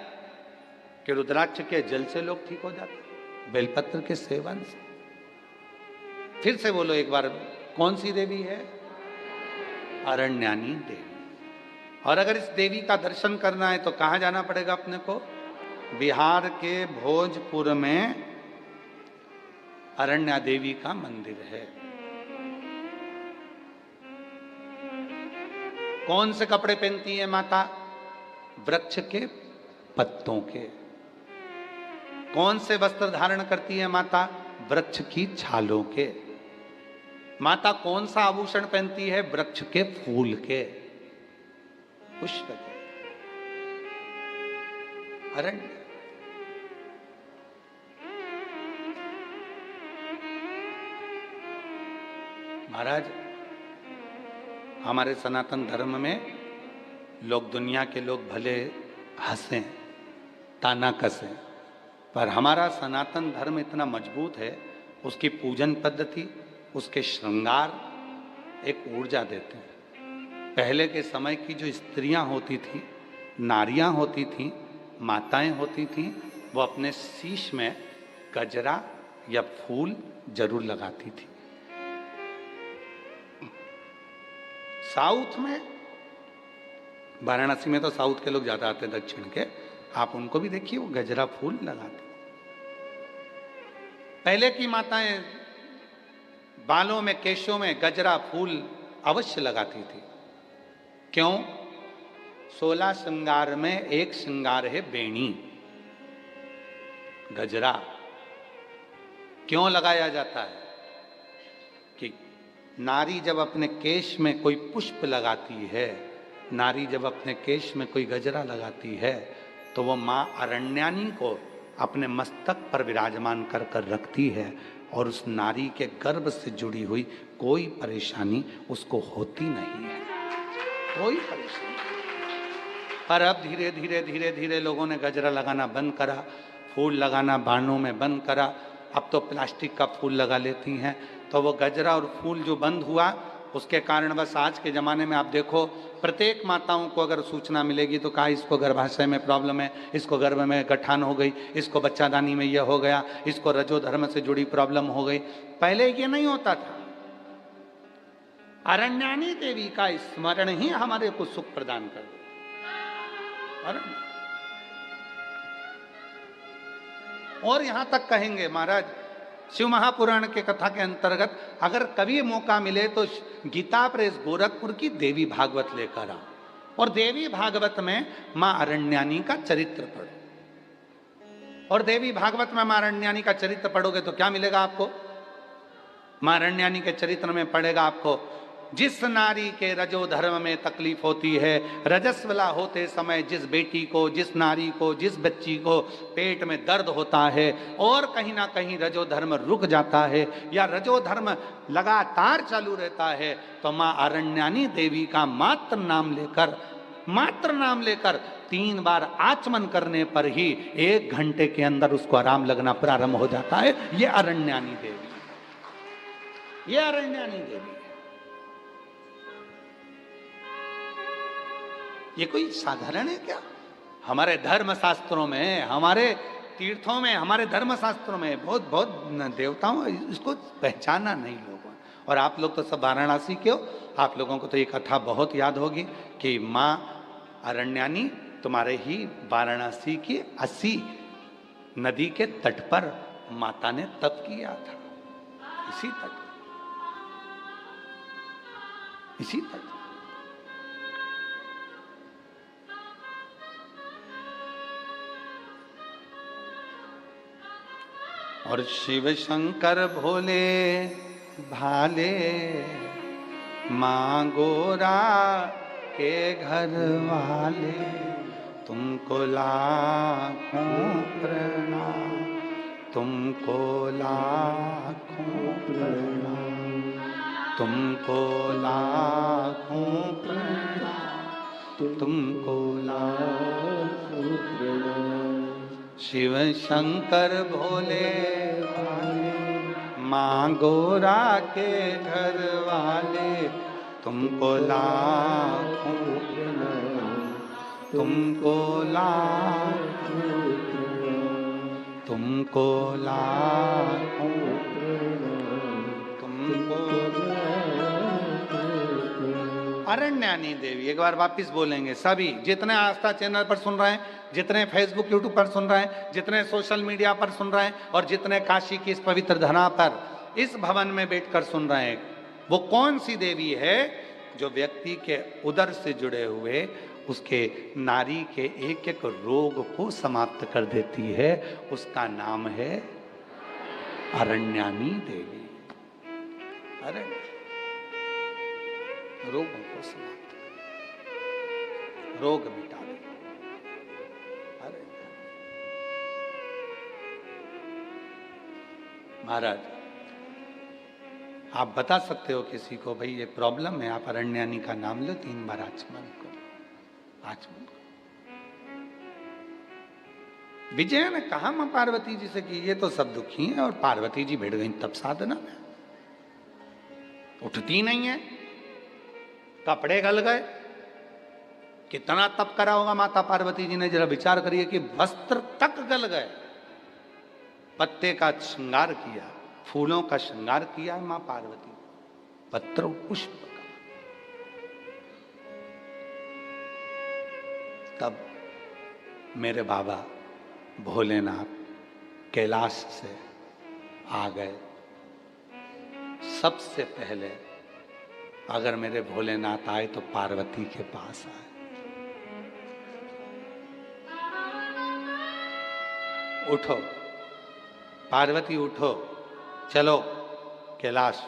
[SPEAKER 1] कि रुद्राक्ष के जल से लोग ठीक हो जाते हैं, बेलपत्र के सेवन से। फिर से बोलो एक बार, कौन सी देवी है? अरण्यानी देवी। और अगर इस देवी का दर्शन करना है तो कहाँ जाना पड़ेगा अपने को? बिहार के भोजपुर में अरण्या देवी का मंदिर है। कौन से कपड़े पहनती है माता? वृक्ष के पत्तों के। कौन से वस्त्र धारण करती है माता? वृक्ष की छालों के। माता कौन सा आभूषण पहनती है? वृक्ष के फूल के, पुष्प के। अरण्य महाराज, हमारे सनातन धर्म में लोग, दुनिया के लोग भले हंसें, ताना कसें, पर हमारा सनातन धर्म इतना मजबूत है, उसकी पूजन पद्धति, उसके श्रृंगार एक ऊर्जा देते हैं। पहले के समय की जो स्त्रियां होती थी, नारियां होती थीं, माताएं होती थीं, वो अपने शीश में गजरा या फूल जरूर लगाती थी। साउथ में, वाराणसी में तो साउथ के लोग ज्यादा आते हैं, दक्षिण के, आप उनको भी देखिए, वो गजरा फूल लगाते। पहले की माताएं बालों में, केशों में गजरा फूल अवश्य लगाती थी। क्यों? 16 श्रृंगार में एक श्रृंगार है बेणी, गजरा। क्यों लगाया जाता है? कि नारी जब अपने केश में कोई पुष्प लगाती है, नारी जब अपने केश में कोई गजरा लगाती है, तो वो माँ अरण्यानी को अपने मस्तक पर विराजमान कर कर रखती है और उस नारी के गर्भ से जुड़ी हुई कोई परेशानी उसको होती नहीं है, कोई परेशानी। पर अब धीरे धीरे धीरे धीरे लोगों ने गजरा लगाना बंद करा, फूल लगाना बाणों में बंद करा। अब तो प्लास्टिक का फूल लगा लेती हैं। तो वो गजरा और फूल जो बंद हुआ, उसके कारण बस आज के ज़माने में आप देखो, प्रत्येक माताओं को अगर सूचना मिलेगी तो कहा इसको गर्भाशय में प्रॉब्लम है, इसको गर्भ में गठान हो गई, इसको बच्चादानी में यह हो गया, इसको रजोधर्म से जुड़ी प्रॉब्लम हो गई। पहले ये नहीं होता था। अरण्यानी देवी का स्मरण ही हमारे को सुख प्रदान कर दे। और यहां तक कहेंगे महाराज, शिव महापुराण के कथा के अंतर्गत अगर कभी मौका मिले तो गीता प्रेस गोरखपुर की देवी भागवत लेकर आओ, और देवी भागवत में मां अरण्यानी का चरित्र पढ़ो। और देवी भागवत में मां अरण्यानी का चरित्र पढ़ोगे तो क्या मिलेगा आपको? मां अरण्यानी के चरित्र में पढ़ेगा आपको, जिस नारी के रजो धर्म में तकलीफ होती है, रजस्वला होते समय जिस बेटी को, जिस नारी को, जिस बच्ची को पेट में दर्द होता है और कहीं ना कहीं रजो धर्म रुक जाता है या रजो धर्म लगातार चालू रहता है, तो मां अरण्यानी देवी का मात्र नाम लेकर 3 बार आचमन करने पर ही 1 घंटे के अंदर उसको आराम लगना प्रारंभ हो जाता है। ये अरण्यानी देवी, ये अरण्यानी देवी। ये कोई साधारण है क्या? हमारे धर्म शास्त्रों में, हमारे तीर्थों में, हमारे धर्म शास्त्रों में बहुत बहुत देवताओं, इसको पहचाना नहीं लोगों ने। और आप लोग तो सब वाराणसी के हो, आप लोगों को तो ये कथा बहुत याद होगी कि माँ अरण्यानी तुम्हारे ही वाराणसी की 80 नदी के तट पर माता ने तप किया था। इसी तट, इसी तट। और शिव शंकर भोले भाले माँ गोरा के घर वाले, तुमको लाखों प्रणाम, तुमको लाखों प्रणाम, तुमको लाखों प्रणाम, तुमको लाखों प्रणाम। शिव शंकर भोले भाले माँ गोरा के घर वाले, तुमको लाखों प्रणाम, तुमको लाखों प्रणाम, तुमको लाखों प्रणाम, तुमको। अरण्यानी देवी, एक बार वापिस बोलेंगे सभी, जितने आस्था चैनल पर सुन रहे हैं, जितने फेसबुक यूट्यूब पर सुन रहे हैं, जितने सोशल मीडिया पर सुन रहे हैं, और जितने काशी की इस पवित्र धरा पर इस भवन में बैठकर सुन रहे हैं, वो कौन सी देवी है जो व्यक्ति के उदर से जुड़े हुए उसके नारी के एक एक रोग को समाप्त कर देती है? उसका नाम है अरण्यानी देवी। अरे रोगों को समाप्त, रोग मिटा दे। अरे महाराज, आप बता सकते हो किसी को, भाई ये प्रॉब्लम है, आप अरण्यानी का नाम लो, 3 बार आचमन करो, आचमन करो। विजय ने कहा मां पार्वती जी से कि ये तो सब दुखी हैं, और पार्वती जी बैठ गई तब साधना में, उठती नहीं है, कपड़े गल गए। कितना तप करा होगा माता पार्वती जी ने, जरा विचार करिए कि वस्त्र तक गल गए। पत्ते का श्रृंगार किया, फूलों का श्रृंगार किया मां पार्वती, पत्र पुष्प का। तब मेरे बाबा भोलेनाथ कैलाश से आ गए। सबसे पहले अगर मेरे भोलेनाथ आए तो पार्वती के पास आए। उठो पार्वती, उठो, चलो कैलाश।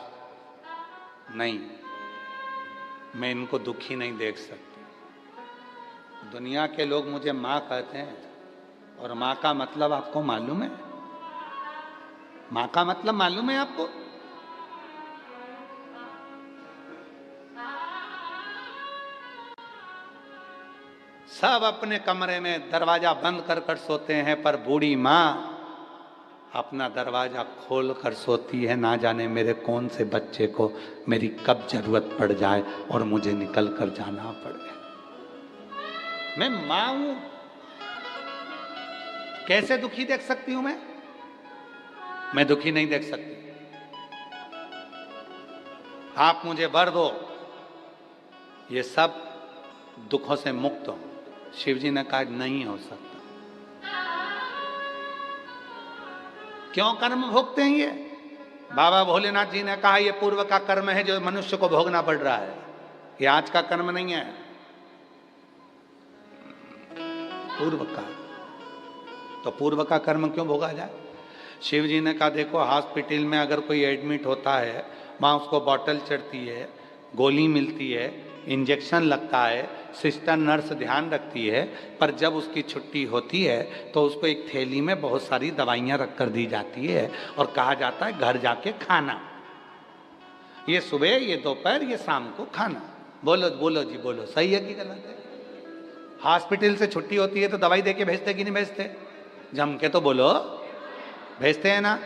[SPEAKER 1] नहीं, मैं इनको दुखी नहीं देख सकती। दुनिया के लोग मुझे माँ कहते हैं, और माँ का मतलब आपको मालूम है? माँ का मतलब मालूम है आपको? सब अपने कमरे में दरवाजा बंद कर कर सोते हैं, पर बूढ़ी माँ अपना दरवाजा खोल कर सोती है। ना जाने मेरे कौन से बच्चे को मेरी कब जरूरत पड़ जाए और मुझे निकल कर जाना पड़े। मैं माँ हूं, कैसे दुखी देख सकती हूं मैं दुखी नहीं देख सकती। आप मुझे वर दो, ये सब दुखों से मुक्त हो। शिव जी ने कहा नहीं हो सकता। क्यों कर्म भोगते हैं ये? बाबा भोलेनाथ जी ने कहा ये पूर्व का कर्म है जो मनुष्य को भोगना पड़ रहा है, ये आज का कर्म नहीं है, पूर्व का। तो पूर्व का कर्म क्यों भोगा जाए? शिव जी ने कहा देखो, हॉस्पिटल में अगर कोई एडमिट होता है, वहाँ उसको बॉटल चढ़ती है, गोली मिलती है, इंजेक्शन लगता है, सिस्टर नर्स ध्यान रखती है, पर जब उसकी छुट्टी होती है तो उसको एक थैली में बहुत सारी दवाइयाँ रख कर दी जाती है और कहा जाता है घर जाके खाना। ये सुबह, ये दोपहर, ये शाम को खाना। बोलो बोलो जी, बोलो, सही है कि गलत है? हॉस्पिटल से छुट्टी होती है तो दवाई दे के भेजते कि नहीं भेजते? जम के तो बोलो, भेजते हैं ना?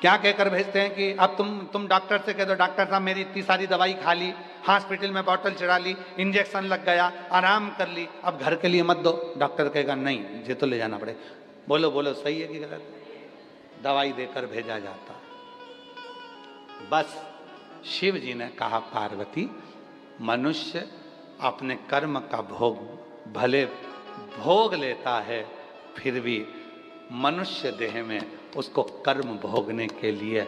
[SPEAKER 1] क्या कहकर भेजते हैं कि अब तुम डॉक्टर से कह दो, डॉक्टर साहब मेरी इतनी सारी दवाई खा ली, हॉस्पिटल में बॉटल चढ़ा ली, इंजेक्शन लग गया, आराम कर ली, अब घर के लिए मत दो। डॉक्टर कहेगा नहीं, ये तो ले जाना पड़े। बोलो बोलो, सही है कि गलत है? दवाई देकर भेजा जाता। बस शिव जी ने कहा, पार्वती मनुष्य अपने कर्म का भोग भले भोग लेता है, फिर भी मनुष्य देह में उसको कर्म भोगने के लिए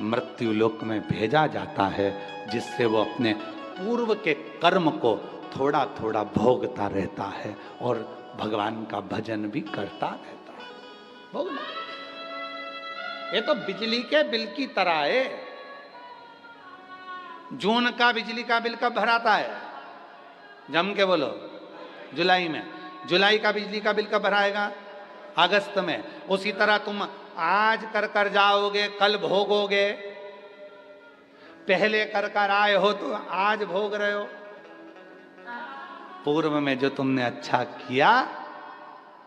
[SPEAKER 1] मृत्यु लोक में भेजा जाता है, जिससे वो अपने पूर्व के कर्म को थोड़ा थोड़ा भोगता रहता है और भगवान का भजन भी करता रहता है। भोगना, ये तो बिजली के बिल की तरह है। जून का बिजली का बिल कब भराता है? जम के बोलो, जुलाई में। जुलाई का बिजली का बिल कब भराएगा? अगस्त में। उसी तरह तुम आज कर कर जाओगे, कल भोगोगे। पहले कर कर आए हो तो आज भोग रहे हो। पूर्व में जो तुमने अच्छा किया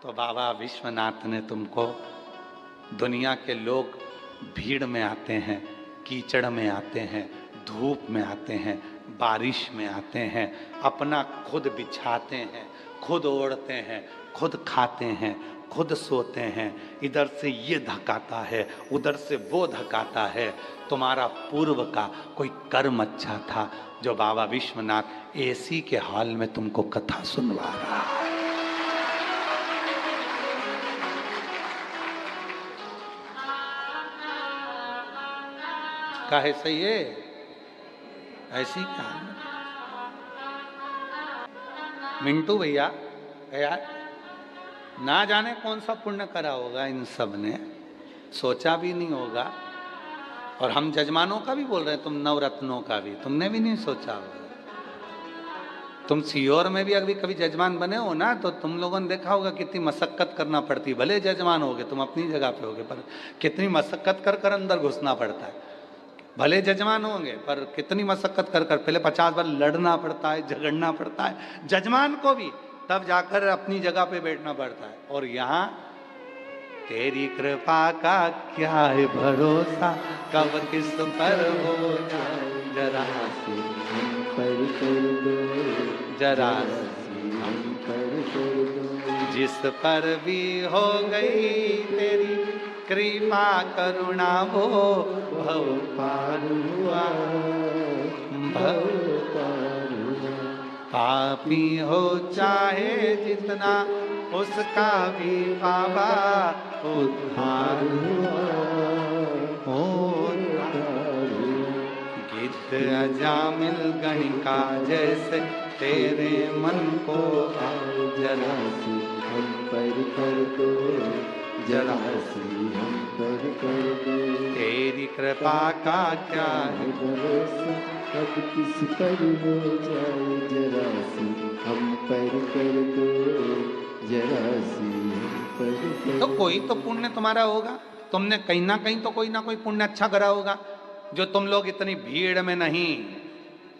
[SPEAKER 1] तो बाबा विश्वनाथ ने तुमको, दुनिया के लोग भीड़ में आते हैं, कीचड़ में आते हैं, धूप में आते हैं, बारिश में आते हैं, अपना खुद बिछाते हैं, खुद ओढ़ते हैं, खुद खाते हैं, खुद सोते हैं। इधर से ये धकाता है, उधर से वो धकाता है। तुम्हारा पूर्व का कोई कर्म अच्छा था जो बाबा विश्वनाथ एसी के हॉल में तुमको कथा सुनवा रहा है। काहे सही है? ऐसी कहानी। मिंटू भैया यार, ना जाने कौन सा पुण्य करा होगा इन सब ने, सोचा भी नहीं होगा। और हम जजमानों का भी बोल रहे हैं, तुम नवरत्नों का भी तुमने भी नहीं सोचा होगा। तुम सीहोर में भी अभी कभी जजमान बने हो ना, तो तुम लोगों ने देखा होगा कितनी मशक्कत करना पड़ती है। भले जजमान होगे, तुम अपनी जगह पे होगे, पर कितनी मशक्कत कर कर अंदर घुसना पड़ता है। भले जजमान होंगे पर कितनी मशक्कत कर कर पहले 50 बार लड़ना पड़ता है, झगड़ना पड़ता है जजमान को भी, तब जाकर अपनी जगह पे बैठना पड़ता है। और यहाँ तेरी कृपा का क्या है भरोसा, कब किस पर हो जाए जरा
[SPEAKER 2] से हम पर कर दो,
[SPEAKER 1] जरा
[SPEAKER 2] हम पर कर दो।
[SPEAKER 1] जिस पर भी हो गई तेरी कृपा करुणा, वो भव पार हुआ, भव
[SPEAKER 2] पार हुआ।
[SPEAKER 1] पापी हो चाहे जितना, उसका भी बाबा उद्धार हो। गिद्ध अजामिल गणिका जैसे तेरे मन को जरा
[SPEAKER 2] से हम पर कर दो, जरा से हम पर कर दो।
[SPEAKER 1] तेरी कृपा का क्या है
[SPEAKER 2] भरोसा, अब किस पर हो जाए जरा से हम पर कर दो, जरा से हम पर कर
[SPEAKER 1] तो
[SPEAKER 2] दो।
[SPEAKER 1] कोई तो पुण्य तुम्हारा होगा, तुमने कहीं ना कहीं तो कोई ना कोई पुण्य अच्छा करा होगा, जो तुम लोग इतनी भीड़ में नहीं,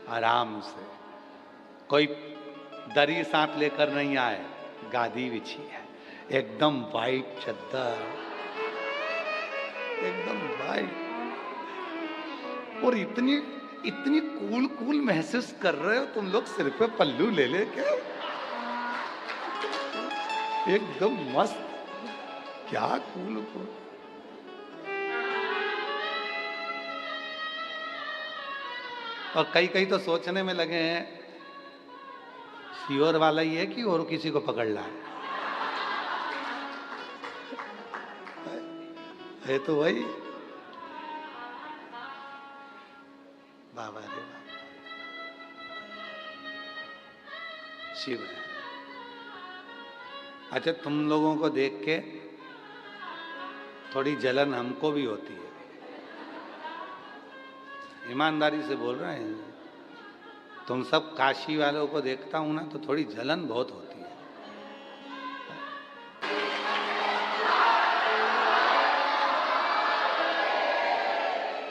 [SPEAKER 1] आराम से, कोई दरी साथ लेकर नहीं आए, गादी बिछी है, एकदम वाइट चद्दर, एकदम वाइट, और इतनी इतनी कूल कूल महसूस कर रहे हो तुम लोग, सिर पे पल्लू ले लेके, एकदम मस्त, क्या कूल कूल। और कई कई तो सोचने में लगे हैं सीहोर वाला ही है कि और किसी को पकड़ ला है तो वही। बाबा रे बाबा, शिव है। अच्छा, तुम लोगों को देख के थोड़ी जलन हमको भी होती है, ईमानदारी से बोल रहे हैं। तुम सब काशी वालों को देखता हूं ना, तो थोड़ी जलन बहुत होती है।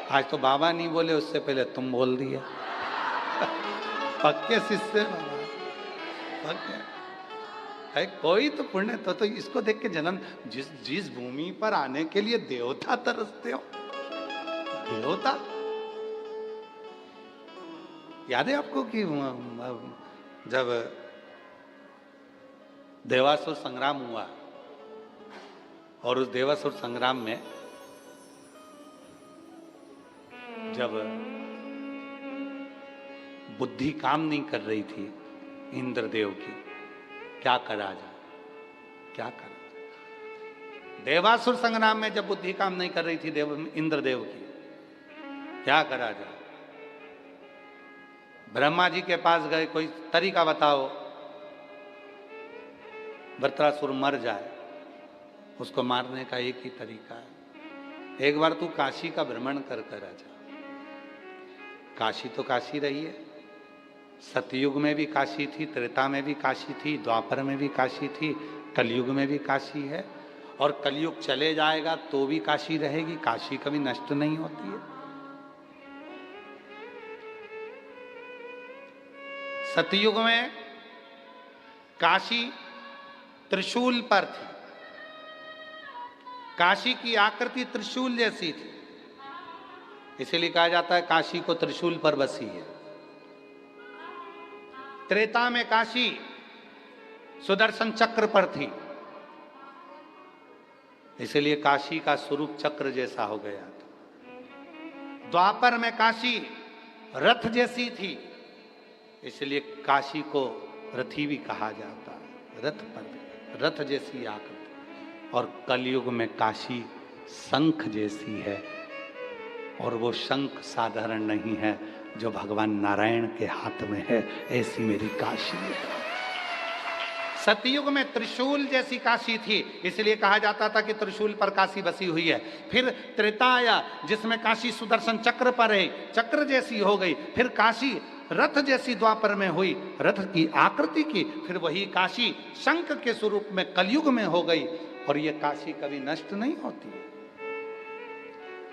[SPEAKER 1] आज तो बाबा नहीं बोले, उससे पहले तुम बोल दिया। पक्के शिष्य बाबा, पक्के है। कोई तो पुण्य तो इसको देख के जलन, जिस भूमि पर आने के लिए देवता तरसते हो, देवता। याद है आपको कि जब देवासुर संग्राम हुआ और उस देवासुर संग्राम में जब बुद्धि काम नहीं कर रही थी इंद्रदेव की, क्या करा जाए, क्या करा जाए। देवासुर संग्राम में जब बुद्धि काम नहीं कर रही थी इंद्रदेव की, क्या करा जाए। ब्रह्मा जी के पास गए, कोई तरीका बताओ वृत्रासुर मर जाए। उसको मारने का एक ही तरीका है, एक बार तू काशी का भ्रमण कर कर आ जा। काशी तो काशी रही है, सतयुग में भी काशी थी, त्रेता में भी काशी थी, द्वापर में भी काशी थी, कलयुग में भी काशी है, और कलयुग चले जाएगा तो भी काशी रहेगी। काशी कभी नष्ट नहीं होती है। सतयुग में काशी त्रिशूल पर थी, काशी की आकृति त्रिशूल जैसी थी, इसीलिए कहा जाता है काशी को त्रिशूल पर बसी है। त्रेता में काशी सुदर्शन चक्र पर थी, इसलिए काशी का स्वरूप चक्र जैसा हो गया था। द्वापर में काशी रथ जैसी थी, इसलिए काशी को रथी भी कहा जाता है, रथ पर रथ जैसी आकृति। और कलयुग में काशी शंख जैसी है, और वो शंख साधारण नहीं है, जो भगवान नारायण के हाथ में है, ऐसी मेरी काशी है। सतयुग में त्रिशूल जैसी काशी थी, इसलिए कहा जाता था कि त्रिशूल पर काशी बसी हुई है। फिर त्रेता आया जिसमें काशी सुदर्शन चक्र पर है, चक्र जैसी हो गई। फिर काशी रथ जैसी द्वापर में हुई, रथ की आकृति की। फिर वही काशी शंख के स्वरूप में कलयुग में हो गई, और ये काशी कभी नष्ट नहीं होती।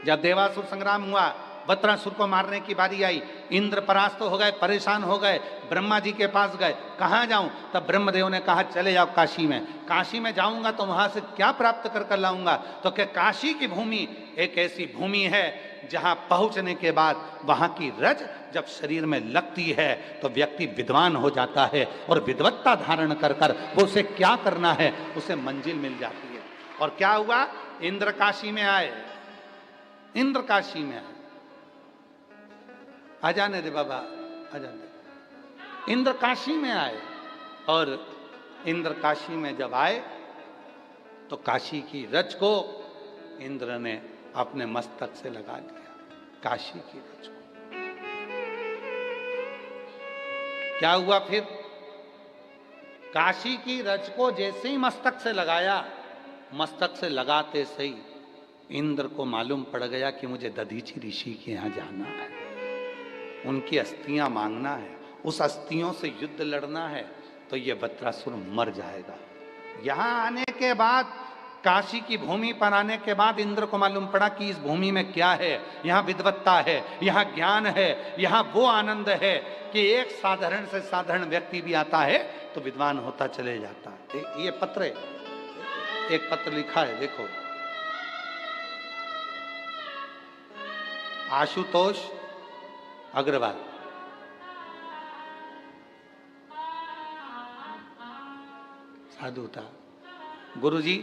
[SPEAKER 1] जब देवासुर संग्राम हुआ, वृत्रासुर को मारने की बारी आई, इंद्र परास्त हो गए, परेशान हो गए, ब्रह्मा जी के पास गए, कहाँ जाऊं? तब ब्रह्मदेव ने कहा चले जाओ काशी में। काशी में जाऊंगा तो वहां से क्या प्राप्त कर कर लाऊंगा? तो क्या काशी की भूमि एक ऐसी भूमि है जहां पहुंचने के बाद वहां की रज जब शरीर में लगती है तो व्यक्ति विद्वान हो जाता है, और विद्वत्ता धारण कर कर वो उसे क्या करना है उसे मंजिल मिल जाती है। और क्या हुआ? इंद्र काशी में आए, इंद्र काशी में आए। आ जाने दे बाबा, आ जाने दे। इंद्र काशी में आए, और इंद्र काशी में जब आए तो काशी की रज को इंद्र ने अपने मस्तक से लगा दिया, काशी की रज को। क्या हुआ फिर? काशी की रज को जैसे ही मस्तक से लगाया, मस्तक से लगाते से ही इंद्र को मालूम पड़ गया कि मुझे दधीची ऋषि के यहाँ जाना है, उनकी अस्थियां मांगना है, उस अस्थियों से युद्ध लड़ना है, तो ये वृत्रासुर मर जाएगा। यहां आने के बाद, काशी की भूमि पर आने के बाद इंद्र को मालूम पड़ा कि इस भूमि में क्या है, यहाँ विद्वत्ता है, यहाँ ज्ञान है, यहाँ वो आनंद है कि एक साधारण से साधारण व्यक्ति भी आता है तो विद्वान होता चले जाता है। ये पत्र, एक पत्र लिखा है, देखो, आशुतोष अग्रवाल। साधु था। गुरुजी,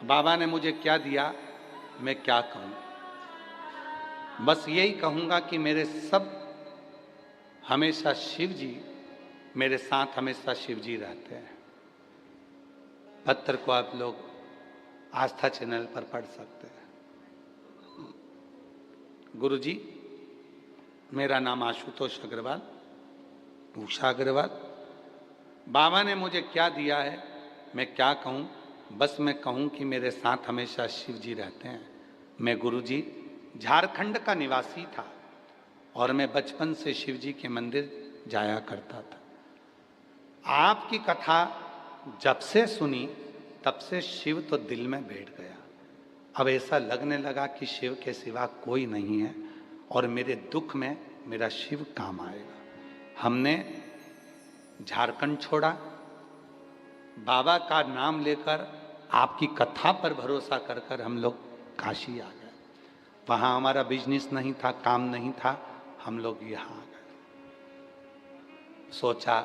[SPEAKER 1] बाबा ने मुझे क्या दिया मैं क्या कहूं? बस यही कहूंगा कि मेरे सब हमेशा शिव जी मेरे साथ, हमेशा शिव जी रहते हैं। पत्र को आप लोग आस्था चैनल पर पढ़ सकते हैं। गुरुजी, मेरा नाम आशुतोष अग्रवाल, उषा अग्रवाल। बाबा ने मुझे क्या दिया है मैं क्या कहूँ? बस मैं कहूँ कि मेरे साथ हमेशा शिव जी रहते हैं। मैं गुरुजी झारखंड का निवासी था, और मैं बचपन से शिव जी के मंदिर जाया करता था। आपकी कथा जब से सुनी तब से शिव तो दिल में बैठ गया। अब ऐसा लगने लगा कि शिव के सिवा कोई नहीं है, और मेरे दुख में मेरा शिव काम आएगा। हमने झारखंड छोड़ा, बाबा का नाम लेकर, आपकी कथा पर भरोसा कर कर हम लोग काशी आ गए। वहाँ हमारा बिजनेस नहीं था, काम नहीं था, हम लोग यहाँ आ गए। सोचा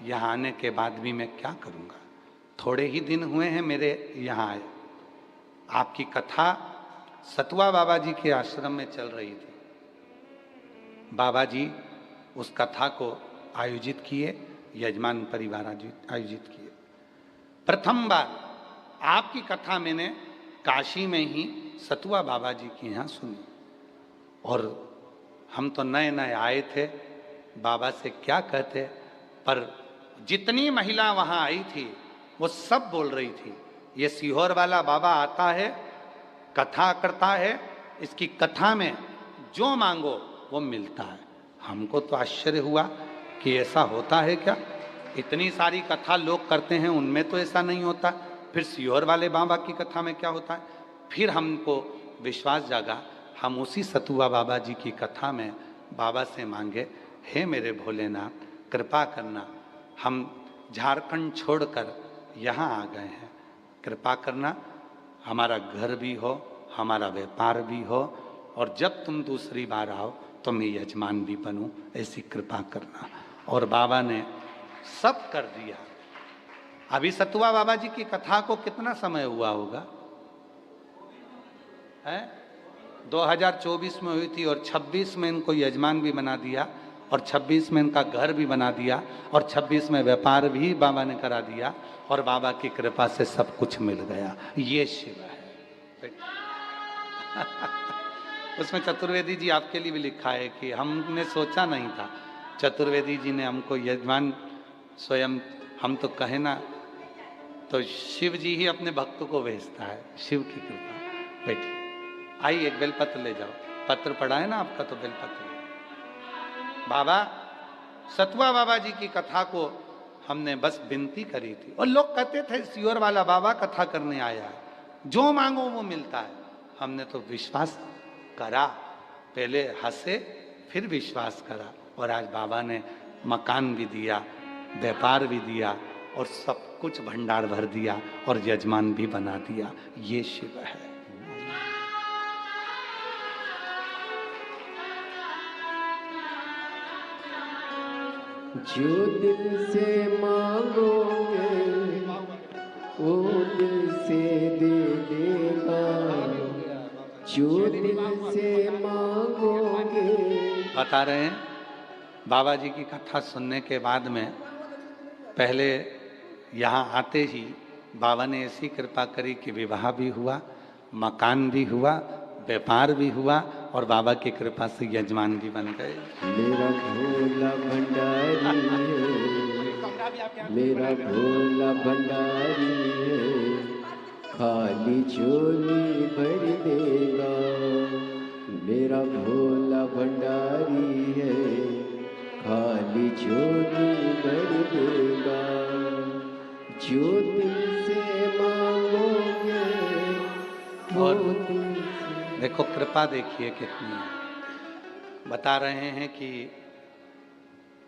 [SPEAKER 1] यहाँ आने के बाद भी मैं क्या करूँगा, थोड़े ही दिन हुए हैं मेरे यहाँ आए, आपकी कथा सतुआ बाबा जी के आश्रम में चल रही थी। बाबा जी उस कथा को आयोजित किए, यजमान परिवार आयोजित किए। प्रथम बार आपकी कथा मैंने काशी में ही सतुआ बाबा जी के यहाँ सुनी, और हम तो नए नए आए थे, बाबा से क्या कहते, पर जितनी महिला वहाँ आई थी वो सब बोल रही थी, ये सीहोर वाला बाबा आता है, कथा करता है, इसकी कथा में जो मांगो वो मिलता है। हमको तो आश्चर्य हुआ कि ऐसा होता है क्या, इतनी सारी कथा लोग करते हैं उनमें तो ऐसा नहीं होता, फिर सीहोर वाले बाबा की कथा में क्या होता है। फिर हमको विश्वास जागा, हम उसी सतुआ बाबा जी की कथा में बाबा से मांगे, हे मेरे भोलेनाथ कृपा करना, हम झारखंड छोड़कर यहाँ आ गए हैं, कृपा करना, हमारा घर भी हो, हमारा व्यापार भी हो, और जब तुम दूसरी बार आओ तो मैं यजमान भी बनूं, ऐसी कृपा करना। और बाबा ने सब कर दिया। अभी सतुआ बाबा जी की कथा को कितना समय हुआ होगा, है 2024 में हुई थी, और 26 में इनको यजमान भी बना दिया, और 26 में इनका घर भी बना दिया, और 26 में व्यापार भी बाबा ने करा दिया, और बाबा की कृपा से सब कुछ मिल गया। ये शिव है। उसमें चतुर्वेदी जी आपके लिए भी लिखा है कि हमने सोचा नहीं था, चतुर्वेदी जी ने हमको यजमान स्वयं, हम तो कहे ना, तो शिव जी ही अपने भक्तों को भेजता है, शिव की कृपा। बैठिए, आइए एक बेलपत्र ले जाओ, पत्र पढ़ा है ना आपका, तो बेलपत्र। बाबा सतुआ बाबा जी की कथा को हमने बस विनती करी थी, और लोग कहते थे सीहोर वाला बाबा कथा करने आया है, जो मांगो वो मिलता है। हमने तो विश्वास करा, पहले हंसे फिर विश्वास करा, और आज बाबा ने मकान भी दिया, व्यापार भी दिया, और सब कुछ भंडार भर दिया, और यजमान भी बना दिया। ये शिव है।
[SPEAKER 2] जो दिल से मांगोगे वो दिल से दे देगा, जो दिल से मांगोगे।
[SPEAKER 1] बता रहे हैं बाबा जी की कथा सुनने के बाद में, पहले यहाँ आते ही बाबा ने ऐसी कृपा करी कि विवाह भी हुआ, मकान भी हुआ, व्यापार भी हुआ, और बाबा की कृपा से यजमान भी बन गए।
[SPEAKER 2] मेरा भोला भंडारी है, मेरा भोला भंडारी है, खाली झोली भर देगा। मेरा भोला भंडारी है, खाली झोली भर देगा। जो दिल से मांगोगे वो दिल से।
[SPEAKER 1] देखो कृपा देखिए कितनी है। बता रहे हैं कि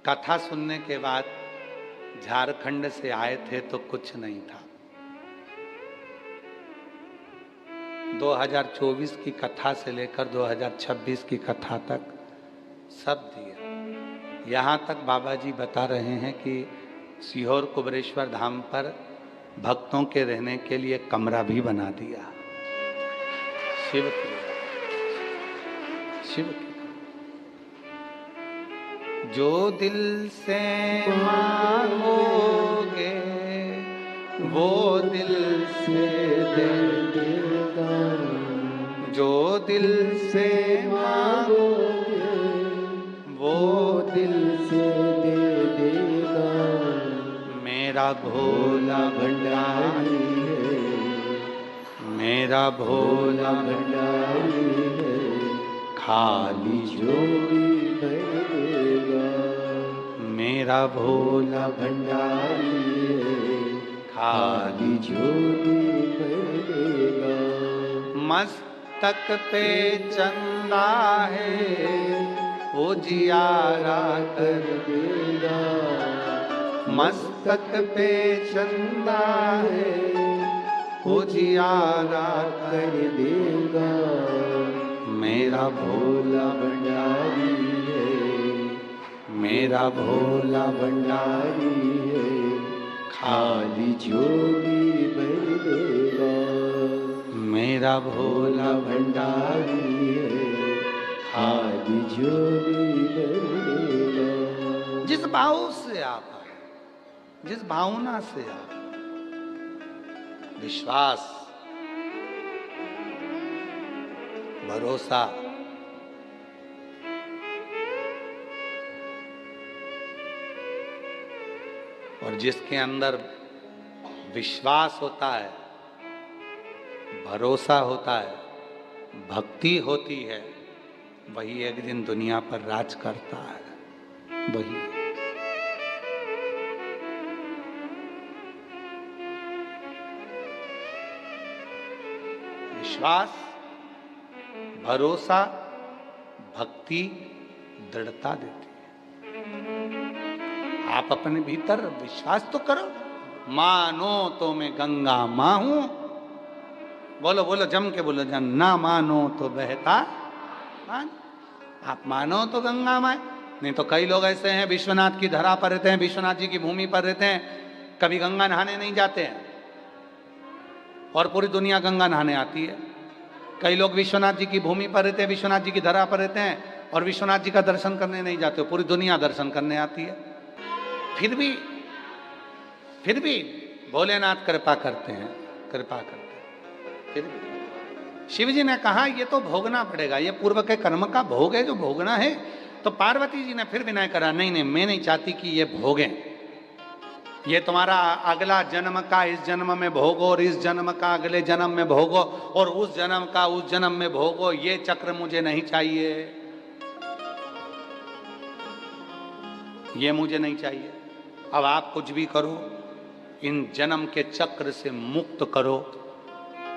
[SPEAKER 1] कथा सुनने के बाद झारखंड से आए थे तो कुछ नहीं था, 2024 की कथा से लेकर 2026 की कथा तक सब दिया। यहाँ तक बाबा जी बता रहे हैं कि सीहोर कुबरेश्वर धाम पर भक्तों के रहने के लिए कमरा भी बना दिया। शिव की, शिव की। जो दिल से मांगोगे वो दिल से दे देगा, जो दिल से मांगोगे वो दिल से दे देगा। मेरा भोला भंडारी है, मेरा भोला भंडारी है, खाली झोली भर देगा। मेरा भोला भंडारी है, खाली झोली भर देगा। मस्तक पे चंदा है उजियारा कर देगा, मस्तक पे चंदा है उजियारा कर देगा। मेरा भोला भंडारी है, मेरा भोला भंडारी है,
[SPEAKER 2] खाली झोली भर देगा।
[SPEAKER 1] मेरा भोला
[SPEAKER 2] भंडारी है, खाली झोली भर देगा।
[SPEAKER 1] जिस भाव से आप आए, जिस भावना से आप, विश्वास, भरोसा, और जिसके अंदर विश्वास होता है, भरोसा होता है, भक्ति होती है, वही एक दिन दुनिया पर राज करता है। वही विश्वास, भरोसा, भक्ति दृढ़ता देती है। आप अपने भीतर विश्वास तो करो। मानो तो मैं गंगा मां हूं, बोलो बोलो जम के बोलो, जन ना मानो तो बहता मान। आप मानो तो गंगा मां, नहीं तो कई लोग ऐसे हैं विश्वनाथ की धरा पर रहते हैं, विश्वनाथ जी की भूमि पर रहते हैं, कभी गंगा नहाने नहीं जाते हैं और पूरी दुनिया गंगा नहाने आती है। कई लोग विश्वनाथ जी की भूमि पर रहते हैं, विश्वनाथ जी की धरा पर रहते हैं और विश्वनाथ जी का दर्शन करने नहीं जाते, पूरी दुनिया दर्शन करने आती है। फिर भी भोलेनाथ कृपा करते हैं, कृपा करते हैं। फिर भी शिव जी ने कहा ये तो भोगना पड़ेगा, ये पूर्व के कर्म का भोग है जो भोगना है। तो पार्वती जी ने फिर विनय करा, नहीं नहीं मैं नहीं चाहती कि ये भोगें, ये तुम्हारा अगला जन्म का इस जन्म में भोगो और इस जन्म का अगले जन्म में भोगो और उस जन्म का उस जन्म में भोगो, ये चक्र मुझे नहीं चाहिए, ये मुझे नहीं चाहिए। अब आप कुछ भी करो, इन जन्म के चक्र से मुक्त करो।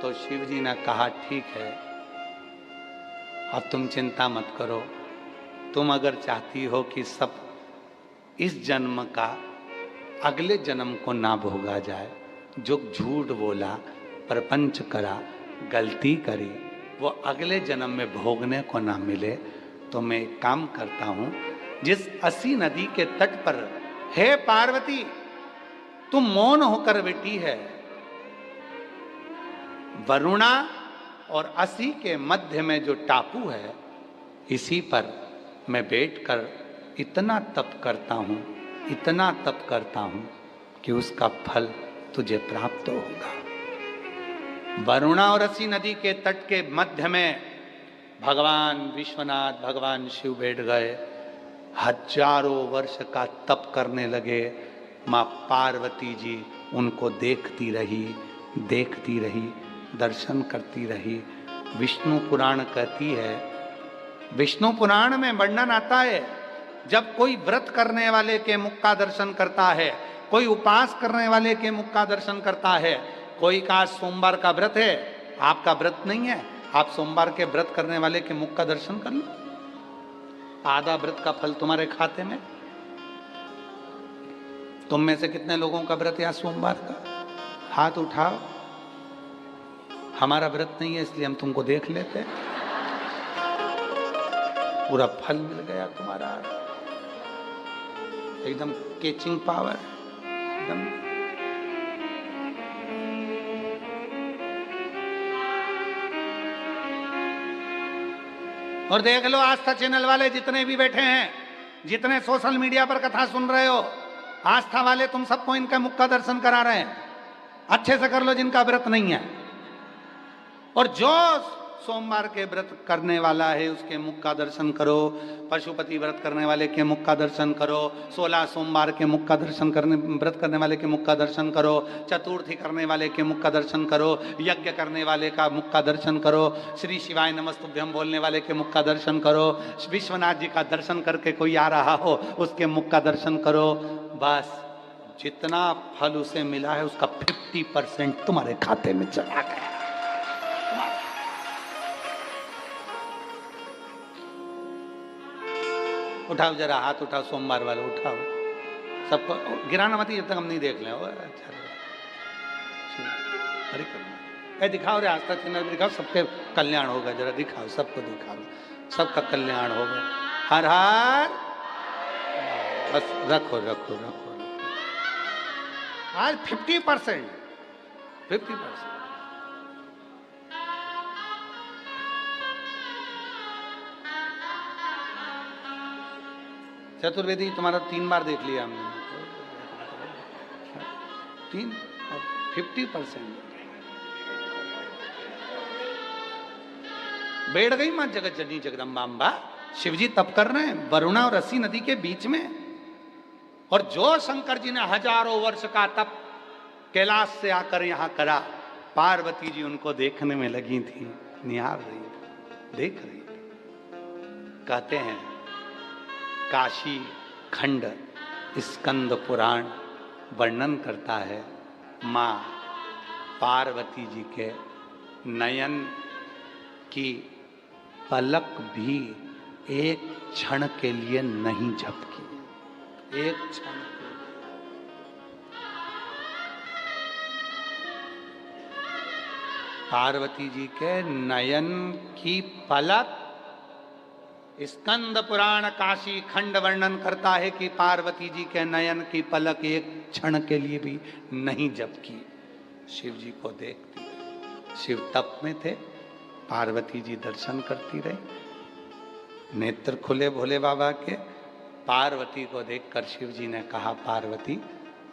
[SPEAKER 1] तो शिव जी ने कहा ठीक है, अब तुम चिंता मत करो, तुम अगर चाहती हो कि सब इस जन्म का अगले जन्म को ना भोगा जाए, जो झूठ बोला, प्रपंच करा, गलती करी, वो अगले जन्म में भोगने को ना मिले, तो मैं एक काम करता हूं, जिस असी नदी के तट पर हे पार्वती तुम मौन होकर बैठी है, वरुणा और असी के मध्य में जो टापू है, इसी पर मैं बैठकर इतना तप करता हूं, इतना तप करता हूं कि उसका फल तुझे प्राप्त होगा। वरुणा और असी नदी के तट के मध्य में भगवान विश्वनाथ, भगवान शिव बैठ गए, हजारों वर्ष का तप करने लगे। माँ पार्वती जी उनको देखती रही, देखती रही, दर्शन करती रही। विष्णु पुराण कहती है, विष्णु पुराण में वर्णन आता है, जब कोई व्रत करने वाले के मुख का दर्शन करता है, कोई उपास करने वाले के मुख का दर्शन करता है, कोई का सोमवार का व्रत है, आपका व्रत नहीं है, आप सोमवार के व्रत करने वाले के मुख का दर्शन कर लो, आधा व्रत का फल तुम्हारे खाते में। तुम में से कितने लोगों का व्रत या सोमवार का? हाथ उठाओ। हमारा व्रत नहीं है इसलिए हम तुमको देख लेते हैं, पूरा फल मिल गया तुम्हारा, एकदम कैचिंग पावर, एकदम। और देख लो आस्था चैनल वाले जितने भी बैठे हैं, जितने सोशल मीडिया पर कथा सुन रहे हो, आस्था वाले तुम सबको इनका मुख का दर्शन करा रहे हैं। अच्छे से कर लो जिनका व्रत नहीं है, और जो सोमवार के व्रत करने वाला है उसके मुख का दर्शन करो, पशुपति व्रत करने वाले के मुख का दर्शन करो, 16 सोमवार के मुख का दर्शन करने, व्रत करने वाले के मुख का दर्शन करो, चतुर्थी करने वाले के मुख का दर्शन करो, यज्ञ करने वाले का मुख का दर्शन करो, श्री शिवाय नमस्तुभ्यम बोलने वाले के मुख का दर्शन करो, विश्वनाथ जी का दर्शन करके कोई आ रहा हो उसके मुख का दर्शन करो। बस जितना फल उसे मिला है उसका 50% तुम्हारे खाते में चला गया। उठाओ जरा हाथ उठाओ, सोमवार वाले उठाओ, सबको गिराना मत जब तक हम नहीं देख लें। अच्छा अरे करना दिखाओ रे, आस्था चैनल दिखाओ, सबके कल्याण होगा, जरा दिखाओ, सबको दिखाओ, सबका कल्याण होगा। हर हर, बस रखो रखो रखो, आज 50%, 50%। चतुर्वेदी तुम्हारा 3 बार देख लिया हमने, 3 और 50%। बैठ गई मां जगत जननी जगदम्बा। शिवजी तप कर रहे हैं वरुणा और रसी नदी के बीच में, और जो शंकर जी ने हजारों वर्ष का तप कैलाश से आकर यहां करा, पार्वती जी उनको देखने में लगी थी, निहार रही थी, देख रही थी। कहते हैं काशी खंड स्कंद पुराण वर्णन करता है, मां पार्वती जी के नयन की पलक भी एक क्षण के लिए नहीं झपकी, एक क्षण। पार्वती जी के नयन की पलक, स्कंद पुराण काशी खंड वर्णन करता है कि पार्वती जी के नयन की पलक एक क्षण के लिए भी नहीं झपकी। शिव जी को देखती, शिव तप में थे, पार्वती जी दर्शन करती रही, नेत्र खुले भोले बाबा के। पार्वती को देखकर शिव जी ने कहा, पार्वती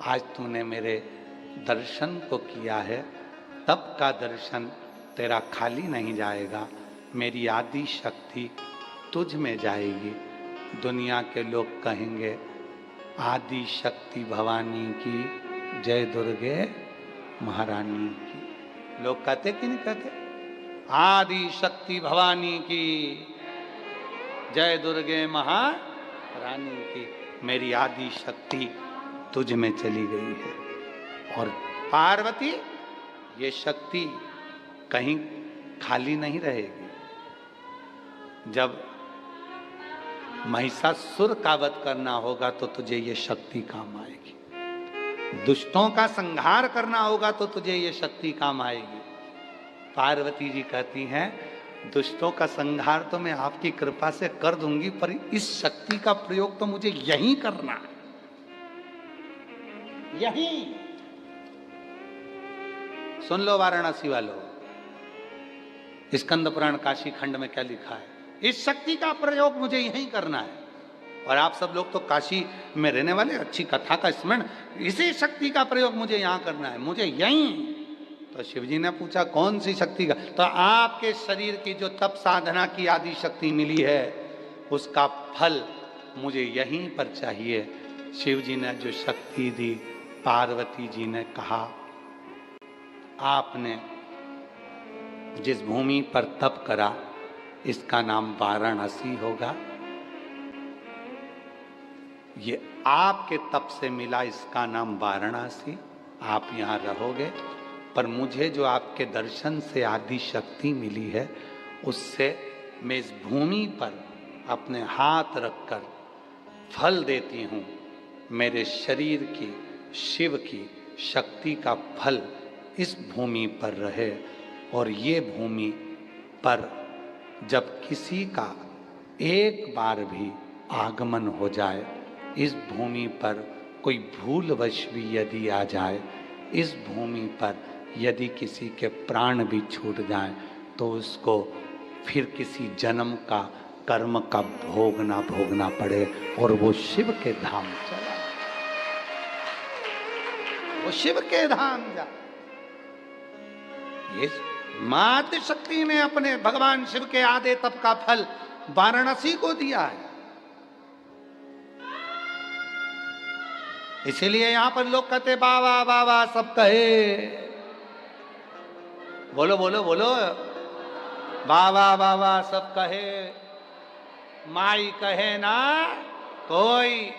[SPEAKER 1] आज तूने मेरे दर्शन को किया है, तप का दर्शन तेरा खाली नहीं जाएगा, मेरी आदि शक्ति तुझ में जाएगी। दुनिया के लोग कहेंगे आदि शक्ति भवानी की जय, दुर्गे महारानी की। लोग कहते कि नहीं कहते? आदि शक्ति भवानी की जय, दुर्गे महारानी की। मेरी आदि शक्ति तुझ में चली गई है, और पार्वती ये शक्ति कहीं खाली नहीं रहेगी। जब महिषासुर का वध करना होगा तो तुझे ये शक्ति काम आएगी, दुष्टों का संहार करना होगा तो तुझे ये शक्ति काम आएगी। पार्वती जी कहती हैं, दुष्टों का संहार तो मैं आपकी कृपा से कर दूंगी, पर इस शक्ति का प्रयोग तो मुझे यहीं करना है, यहीं। सुन लो वाराणसी वालों, स्कंद पुराण काशी खंड में क्या लिखा है, इस शक्ति का प्रयोग मुझे यहीं करना है। और आप सब लोग तो काशी में रहने वाले, अच्छी कथा का स्मरण, इसी शक्ति का प्रयोग मुझे यहाँ करना है, मुझे यहीं। तो शिवजी ने पूछा कौन सी शक्ति का? तो आपके शरीर की जो तप साधना की आदि शक्ति मिली है, उसका फल मुझे यहीं पर चाहिए। शिवजी ने जो शक्ति दी, पार्वती जी ने कहा, आपने जिस भूमि पर तप करा इसका नाम वाराणसी होगा, ये आपके तप से मिला, इसका नाम वाराणसी। आप यहाँ रहोगे, पर मुझे जो आपके दर्शन से आदि शक्ति मिली है, उससे मैं इस भूमि पर अपने हाथ रखकर फल देती हूँ। मेरे शरीर की, शिव की शक्ति का फल इस भूमि पर रहे, और ये भूमि पर जब किसी का एक बार भी आगमन हो जाए, इस भूमि पर कोई भूलवश भी यदि आ जाए, इस भूमि पर यदि किसी के प्राण भी छूट जाएं, तो उसको फिर किसी जन्म का कर्म का भोग ना भोगना पड़े, और वो शिव के धाम चला, वो शिव के धाम जा। ये मातृ शक्ति ने अपने भगवान शिव के आदे तप का फल वाराणसी को दिया है। इसीलिए यहां पर लोग कहते बाबा बाबा सब कहे, बोलो बोलो बोलो, बाबा बाबा सब कहे, माई कहे ना कोई,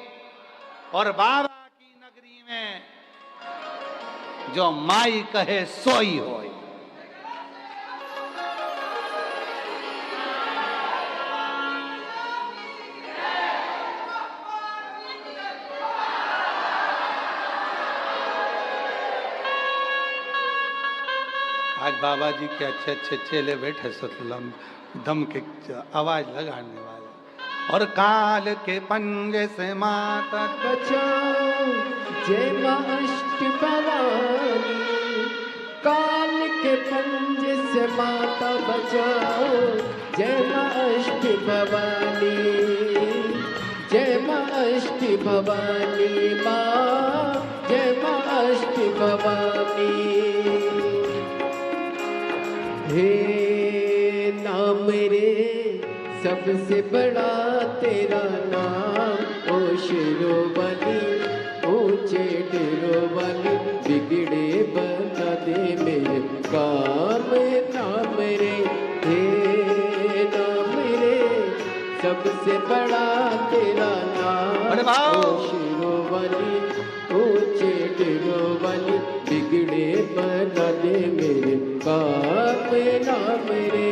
[SPEAKER 1] और बाबा की नगरी में जो माई कहे सोई होई। आज बाबा जी के अच्छे अच्छे चेले बैठे, सतलम दम के आवाज लगाने वाले, और काल के पंजे से माता
[SPEAKER 2] बचाओ जय माँ अष्टभवानी, काल के पंजे से माता बचाओ जय माँ अष्टभवानी, जय माँ अष्टभवानी माँ, जय माँ अष्टभवानी। हे नाम रे सबसे बड़ा तेरा नाम, ओ शेरों वाली ऊंचे डेरों वाली, बिगड़े बना दे मेरे काम। नाम रे हे नाम रे सबसे बड़ा तेरा नाम,
[SPEAKER 1] अरे वाह!
[SPEAKER 2] ओ शेरों वाली ऊंचे डेरों वाली, बिगड़े बना दे मेरे काम। नाम रे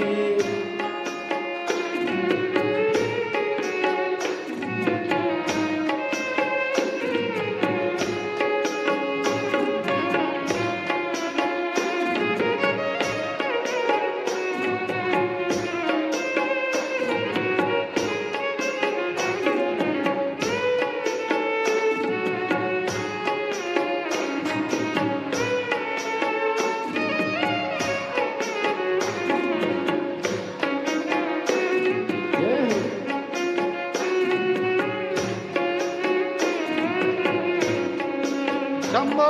[SPEAKER 1] शंभो।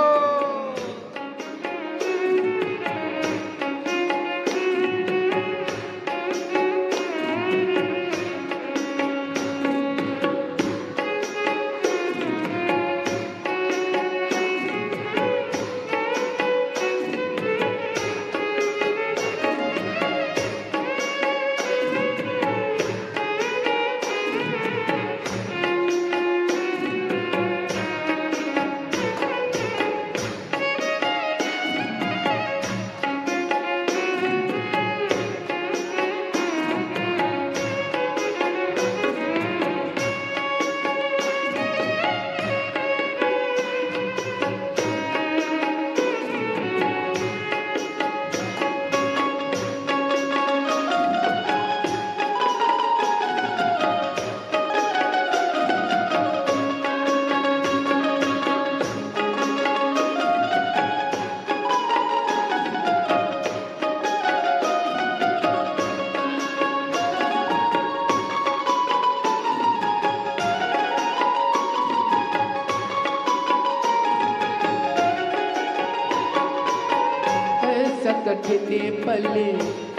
[SPEAKER 1] कठिन पले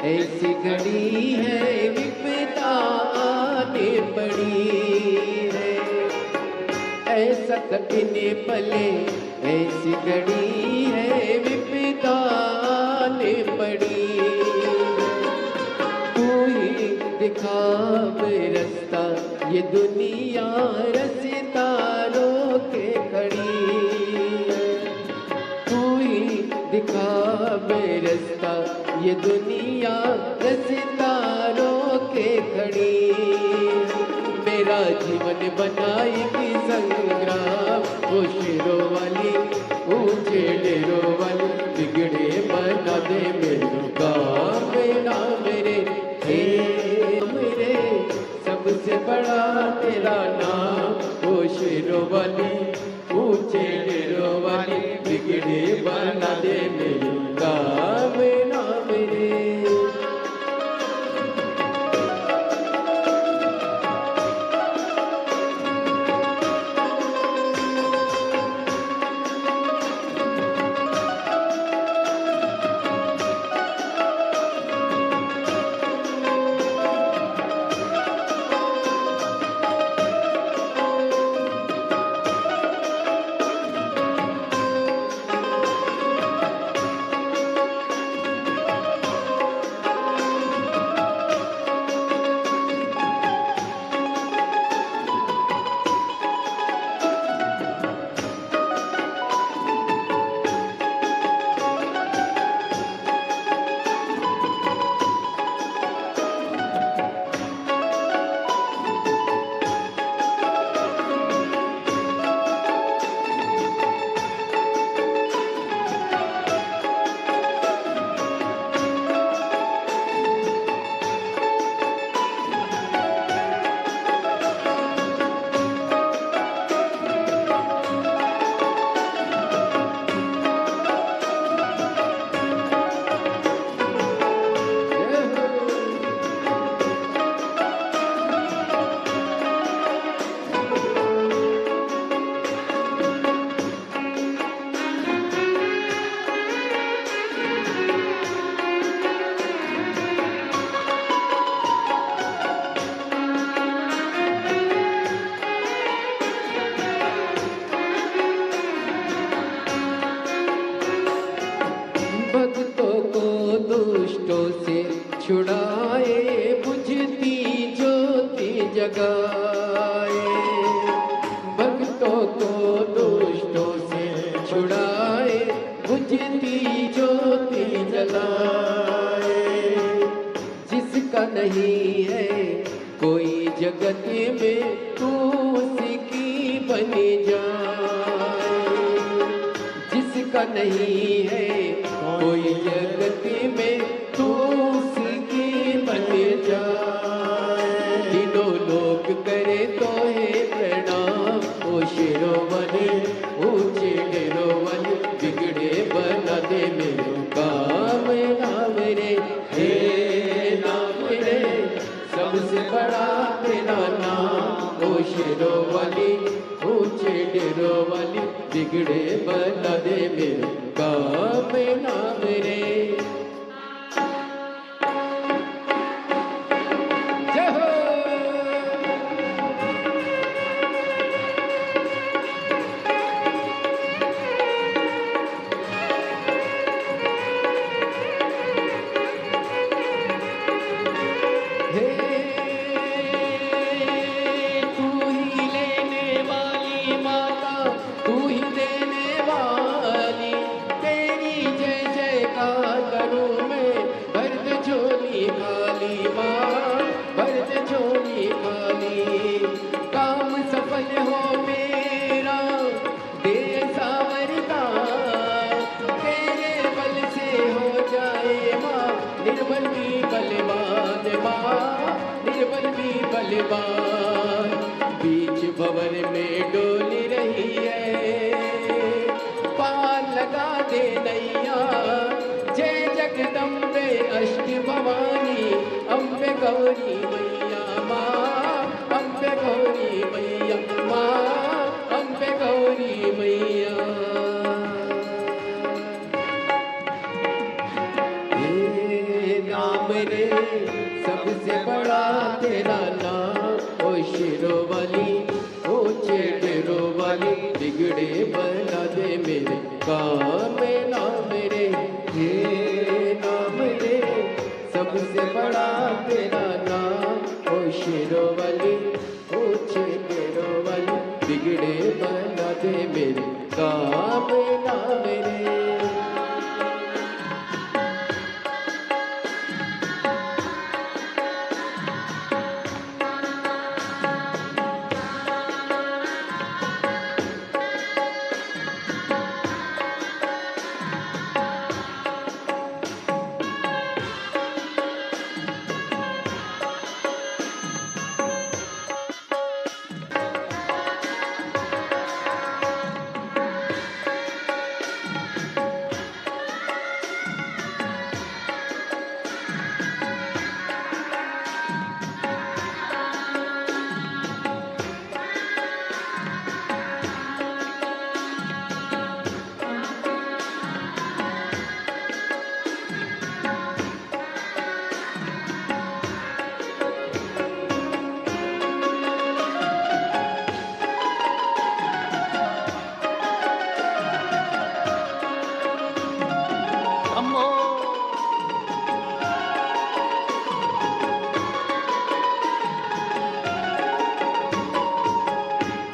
[SPEAKER 1] ऐसी घड़ी है, विपदा आने पड़ी है। ऐसा कठिन पले ऐसी घड़ी है, विपदा आने पड़ी। तू ही दिखा रास्ता, ये दुनिया रस्ता रोके खड़ी। तू ही दिखा रास्ता, ये दुनिया रस्ता रोके खड़ी। मेरा जीवन बनाएगी संग्राम, वो शेरों वाली ऊंचे डेरों वाली, बिगड़े बना दे मेरे काम। मेरा मेरे हे मेरे सबसे बड़ा तेरा नाम, वो शेरों वाली ऊंचे डेरों वाली, बिगड़े बना दे मेरे काम। मेरा मेरे
[SPEAKER 2] जगाए, भक्तों को दुष्टों से छुड़ाए, बुझती ज्योति जलाए। जिसका नहीं है कोई जगत में, तू उसकी बन जाए। जिसका नहीं है कोई जगत में, तू उसकी बन जाए। तीनों लोग करे तो है प्रणाम, ओ शिरोमणि ऊंचे डेरोवन, बिगड़े बना दे मेरे काम नाम रे। हे नाम रे सबसे बड़ा तेरा नाम, ओ शिरोमणि ऊंचे डेरोवन, बिगड़े बना दे मेरे काम नाम रे। जय हो। हे तू ही लेने वाली माता, तू ही देने वाली, तेरी जय जयकार करूं मैं, भर दे झोली खाली माँ, भर दे झोली खाली। काम सफल हो मेरा, दे सावरता, तेरे बल से हो जाए माँ, निर्बल भी बलवान माँ, निर्बल भी बलवान। बीच भवन में डोल रही है, पार लगा दे नैया। जय जगदम्बे अष्ट भवानी, अम्बे गौरी मैया माँ, अम्बे गौरी मैया माँ, अम्बे गौरी मैया। हे नाम रे सबसे बड़ा तेरा नाम, ओ शिरोमणि ऊंचे डेरोवाली, बिगड़े बना दे मेरे काम नाम रे। हे नाम रे सबसे बड़ा तेरा नाम, ओ शिरोमणि ऊंचे डेरोवाली, बिगड़े बना दे मेरे काम नाम रे।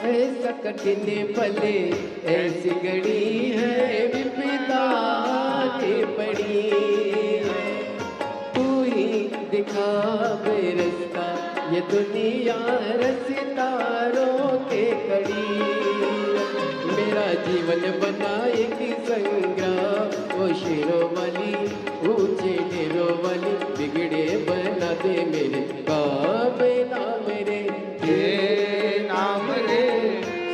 [SPEAKER 2] ऐसा कठिन भले ऐसी घड़ी है, विपदा के पड़ी है। तू ही दिखा बे रास्ता, ये दुनिया रस्तारों के कड़ी। मेरा जीवन बनाएगी संग्राम, ओ शिरोमणि ऊंचे डेरोवाली, बिगड़े बना दे मेरे काम नाम रे। हे नाम रे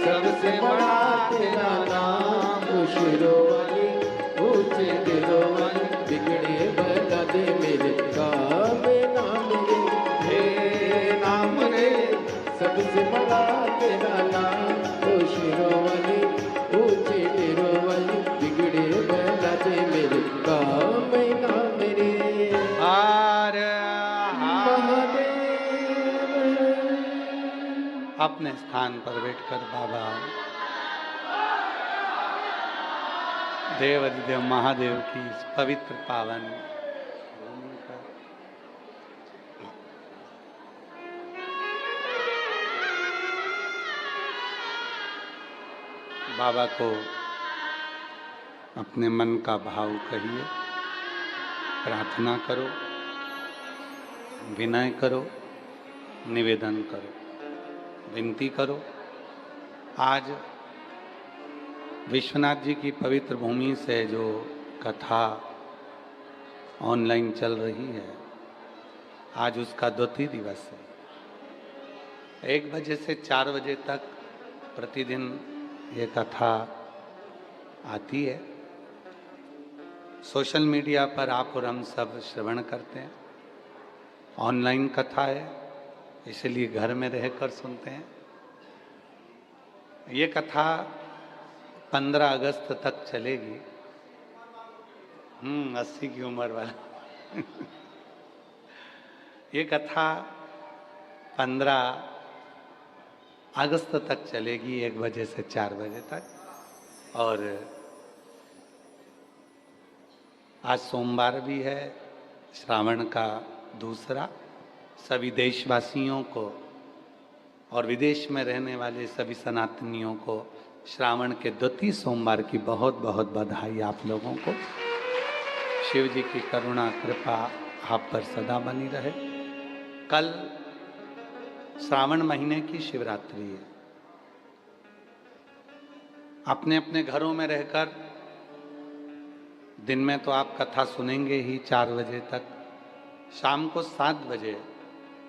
[SPEAKER 2] सबसे बड़ा तेरा नाम, ओ शिरोमणि ऊंचे डेरोवाली, बिगड़े बना दे मेरे काम नाम रे। हे नाम रे सबसे बड़ा तेरा नाम, ओ शिरोमणि ऊंचे डेरोवाली, बिगड़े बना दे मेरे काम नाम रे।
[SPEAKER 1] अपने स्थान पर बैठकर बाबा देवाधिदेव महादेव की इस पवित्र पावन भूमि पर बाबा को अपने मन का भाव कहिए, प्रार्थना करो, विनय करो, निवेदन करो, विनती करो। आज विश्वनाथ जी की पवित्र भूमि से जो कथा ऑनलाइन चल रही है, आज उसका द्वितीय दिवस है। 1 बजे से 4 बजे तक प्रतिदिन ये कथा आती है। सोशल मीडिया पर आप और हम सब श्रवण करते हैं। ऑनलाइन कथा है, इसलिए घर में रहकर सुनते हैं। ये कथा 15 अगस्त तक चलेगी। 80 की उम्र वाला ये कथा 15 अगस्त तक चलेगी, 1 बजे से 4 बजे तक। और आज सोमवार भी है, श्रावण का दूसरा। सभी देशवासियों को और विदेश में रहने वाले सभी सनातनियों को श्रावण के द्वितीय सोमवार की बहुत बहुत बधाई आप लोगों को। शिव जी की करुणा कृपा आप पर सदा बनी रहे। कल श्रावण महीने की शिवरात्रि है। अपने अपने घरों में रहकर दिन में तो आप कथा सुनेंगे ही 4 बजे तक। शाम को 7 बजे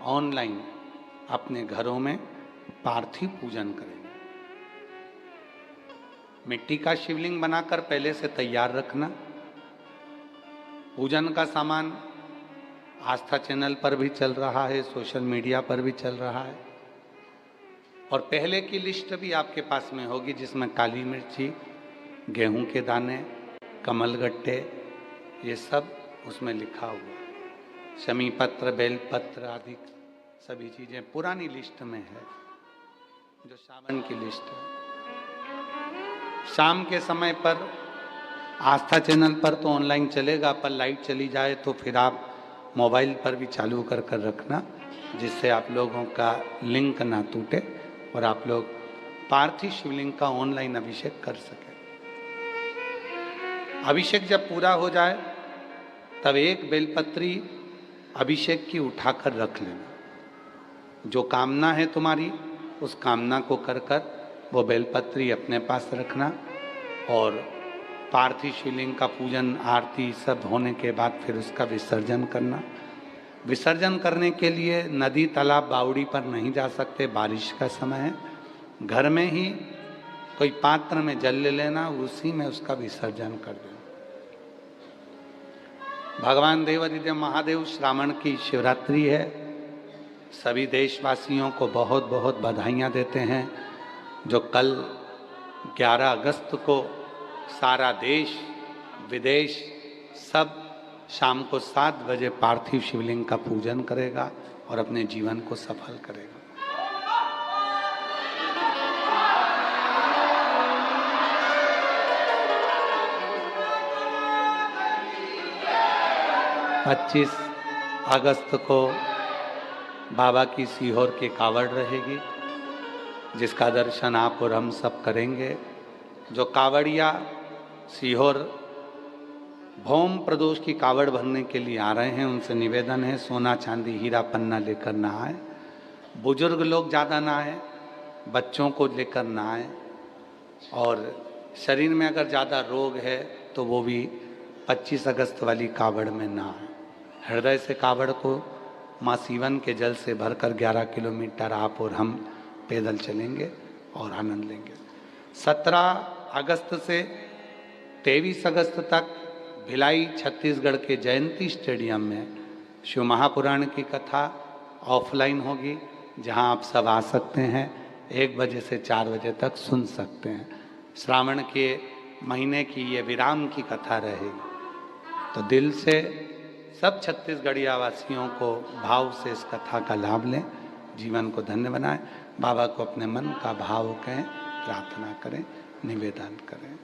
[SPEAKER 1] ऑनलाइन अपने घरों में पार्थिव पूजन करेंगे। मिट्टी का शिवलिंग बनाकर पहले से तैयार रखना। पूजन का सामान आस्था चैनल पर भी चल रहा है, सोशल मीडिया पर भी चल रहा है। और पहले की लिस्ट भी आपके पास में होगी, जिसमें काली मिर्ची, गेहूं के दाने, कमलगट्टे, ये सब उसमें लिखा हुआ। शमी पत्र, बेलपत्र आदि सभी चीज़ें पुरानी लिस्ट में है, जो सावन की लिस्ट है। शाम के समय पर आस्था चैनल पर तो ऑनलाइन चलेगा, पर लाइट चली जाए तो फिर आप मोबाइल पर भी चालू कर कर रखना, जिससे आप लोगों का लिंक ना टूटे और आप लोग पार्थिव शिवलिंग का ऑनलाइन अभिषेक कर सकें। अभिषेक जब पूरा हो जाए तब एक बेलपत्री अभिषेक की उठाकर रख लेना। जो कामना है तुम्हारी, उस कामना को कर कर वो बेलपत्री अपने पास रखना। और पार्थिव शिवलिंग का पूजन आरती सब होने के बाद फिर उसका विसर्जन करना। विसर्जन करने के लिए नदी, तालाब, बावड़ी पर नहीं जा सकते, बारिश का समय है। घर में ही कोई पात्र में जल ले लेना, उसी में उसका विसर्जन कर देना। भगवान देवादिदेव महादेव श्रावण की शिवरात्रि है। सभी देशवासियों को बहुत बहुत बधाइयाँ देते हैं। जो कल 11 अगस्त को सारा देश विदेश सब शाम को 7 बजे पार्थिव शिवलिंग का पूजन करेगा और अपने जीवन को सफल करेगा। पच्चीस अगस्त को बाबा की सीहोर की कावड़ रहेगी, जिसका दर्शन आप और हम सब करेंगे। जो कावड़िया सीहोर भौम प्रदोष की कावड़ भरने के लिए आ रहे हैं, उनसे निवेदन है सोना चांदी हीरा पन्ना लेकर ना आए। बुजुर्ग लोग ज़्यादा ना आए, बच्चों को लेकर ना आए। और शरीर में अगर ज़्यादा रोग है तो वो भी 25 अगस्त वाली कावड़ में ना आए। हृदय से कावड़ को माँ सीवन के जल से भरकर 11 किलोमीटर आप और हम पैदल चलेंगे और आनंद लेंगे। 17 अगस्त से 23 अगस्त तक भिलाई छत्तीसगढ़ के जयंती स्टेडियम में शिव महापुराण की कथा ऑफलाइन होगी, जहां आप सब आ सकते हैं। 1 बजे से 4 बजे तक सुन सकते हैं। श्रावण के महीने की ये विराम की कथा रहेगी। तो दिल से सब छत्तीसगढ़िया वासियों को भाव से इस कथा का लाभ लें, जीवन को धन्य बनाएं। बाबा को अपने मन का भाव कहें, प्रार्थना करें, निवेदन करें।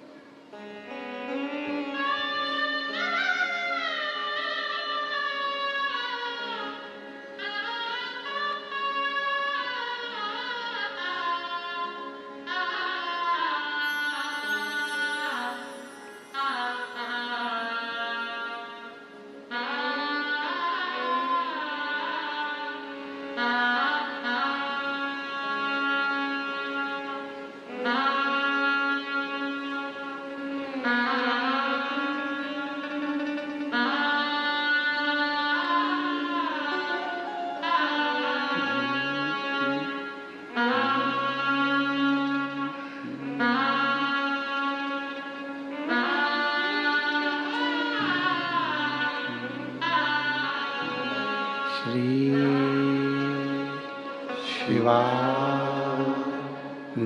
[SPEAKER 1] शिवाय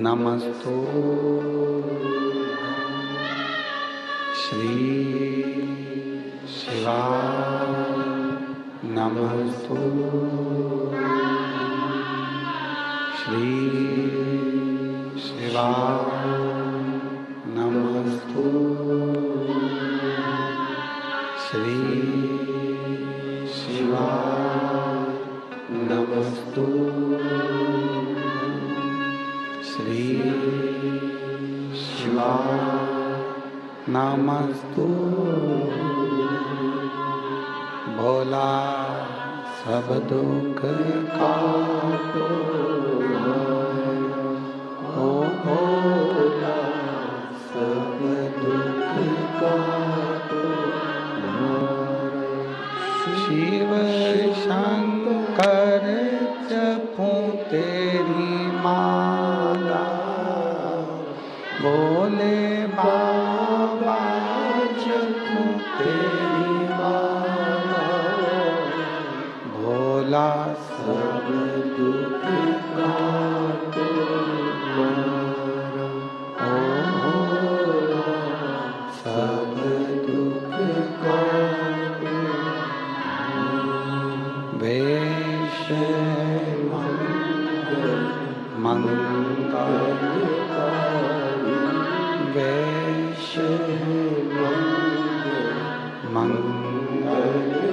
[SPEAKER 1] नमस्तु श्री शिवाय नमस्तु श्री शिवाय नमस्तु श्री शिवाय नमस्तु श्री शिवाय नमस्तु भोला सब दुख काटो ओ भोला सब दुख काटो शिव शंकर जपूं तेरी माला बोले बाबा जपूं तेरी माला भोला सब दुख काटो ओ भोला सब दुख काटो वेश मंगलकारी वेश मंगलकारी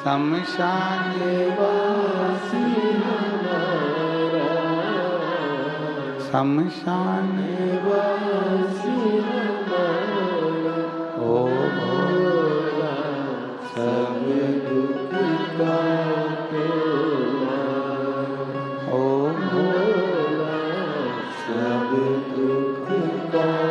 [SPEAKER 1] शमशान वासी हमारा शमशान वासी हमारा ओ भोला सब दुख काटो ओ भोला सब दुख काटो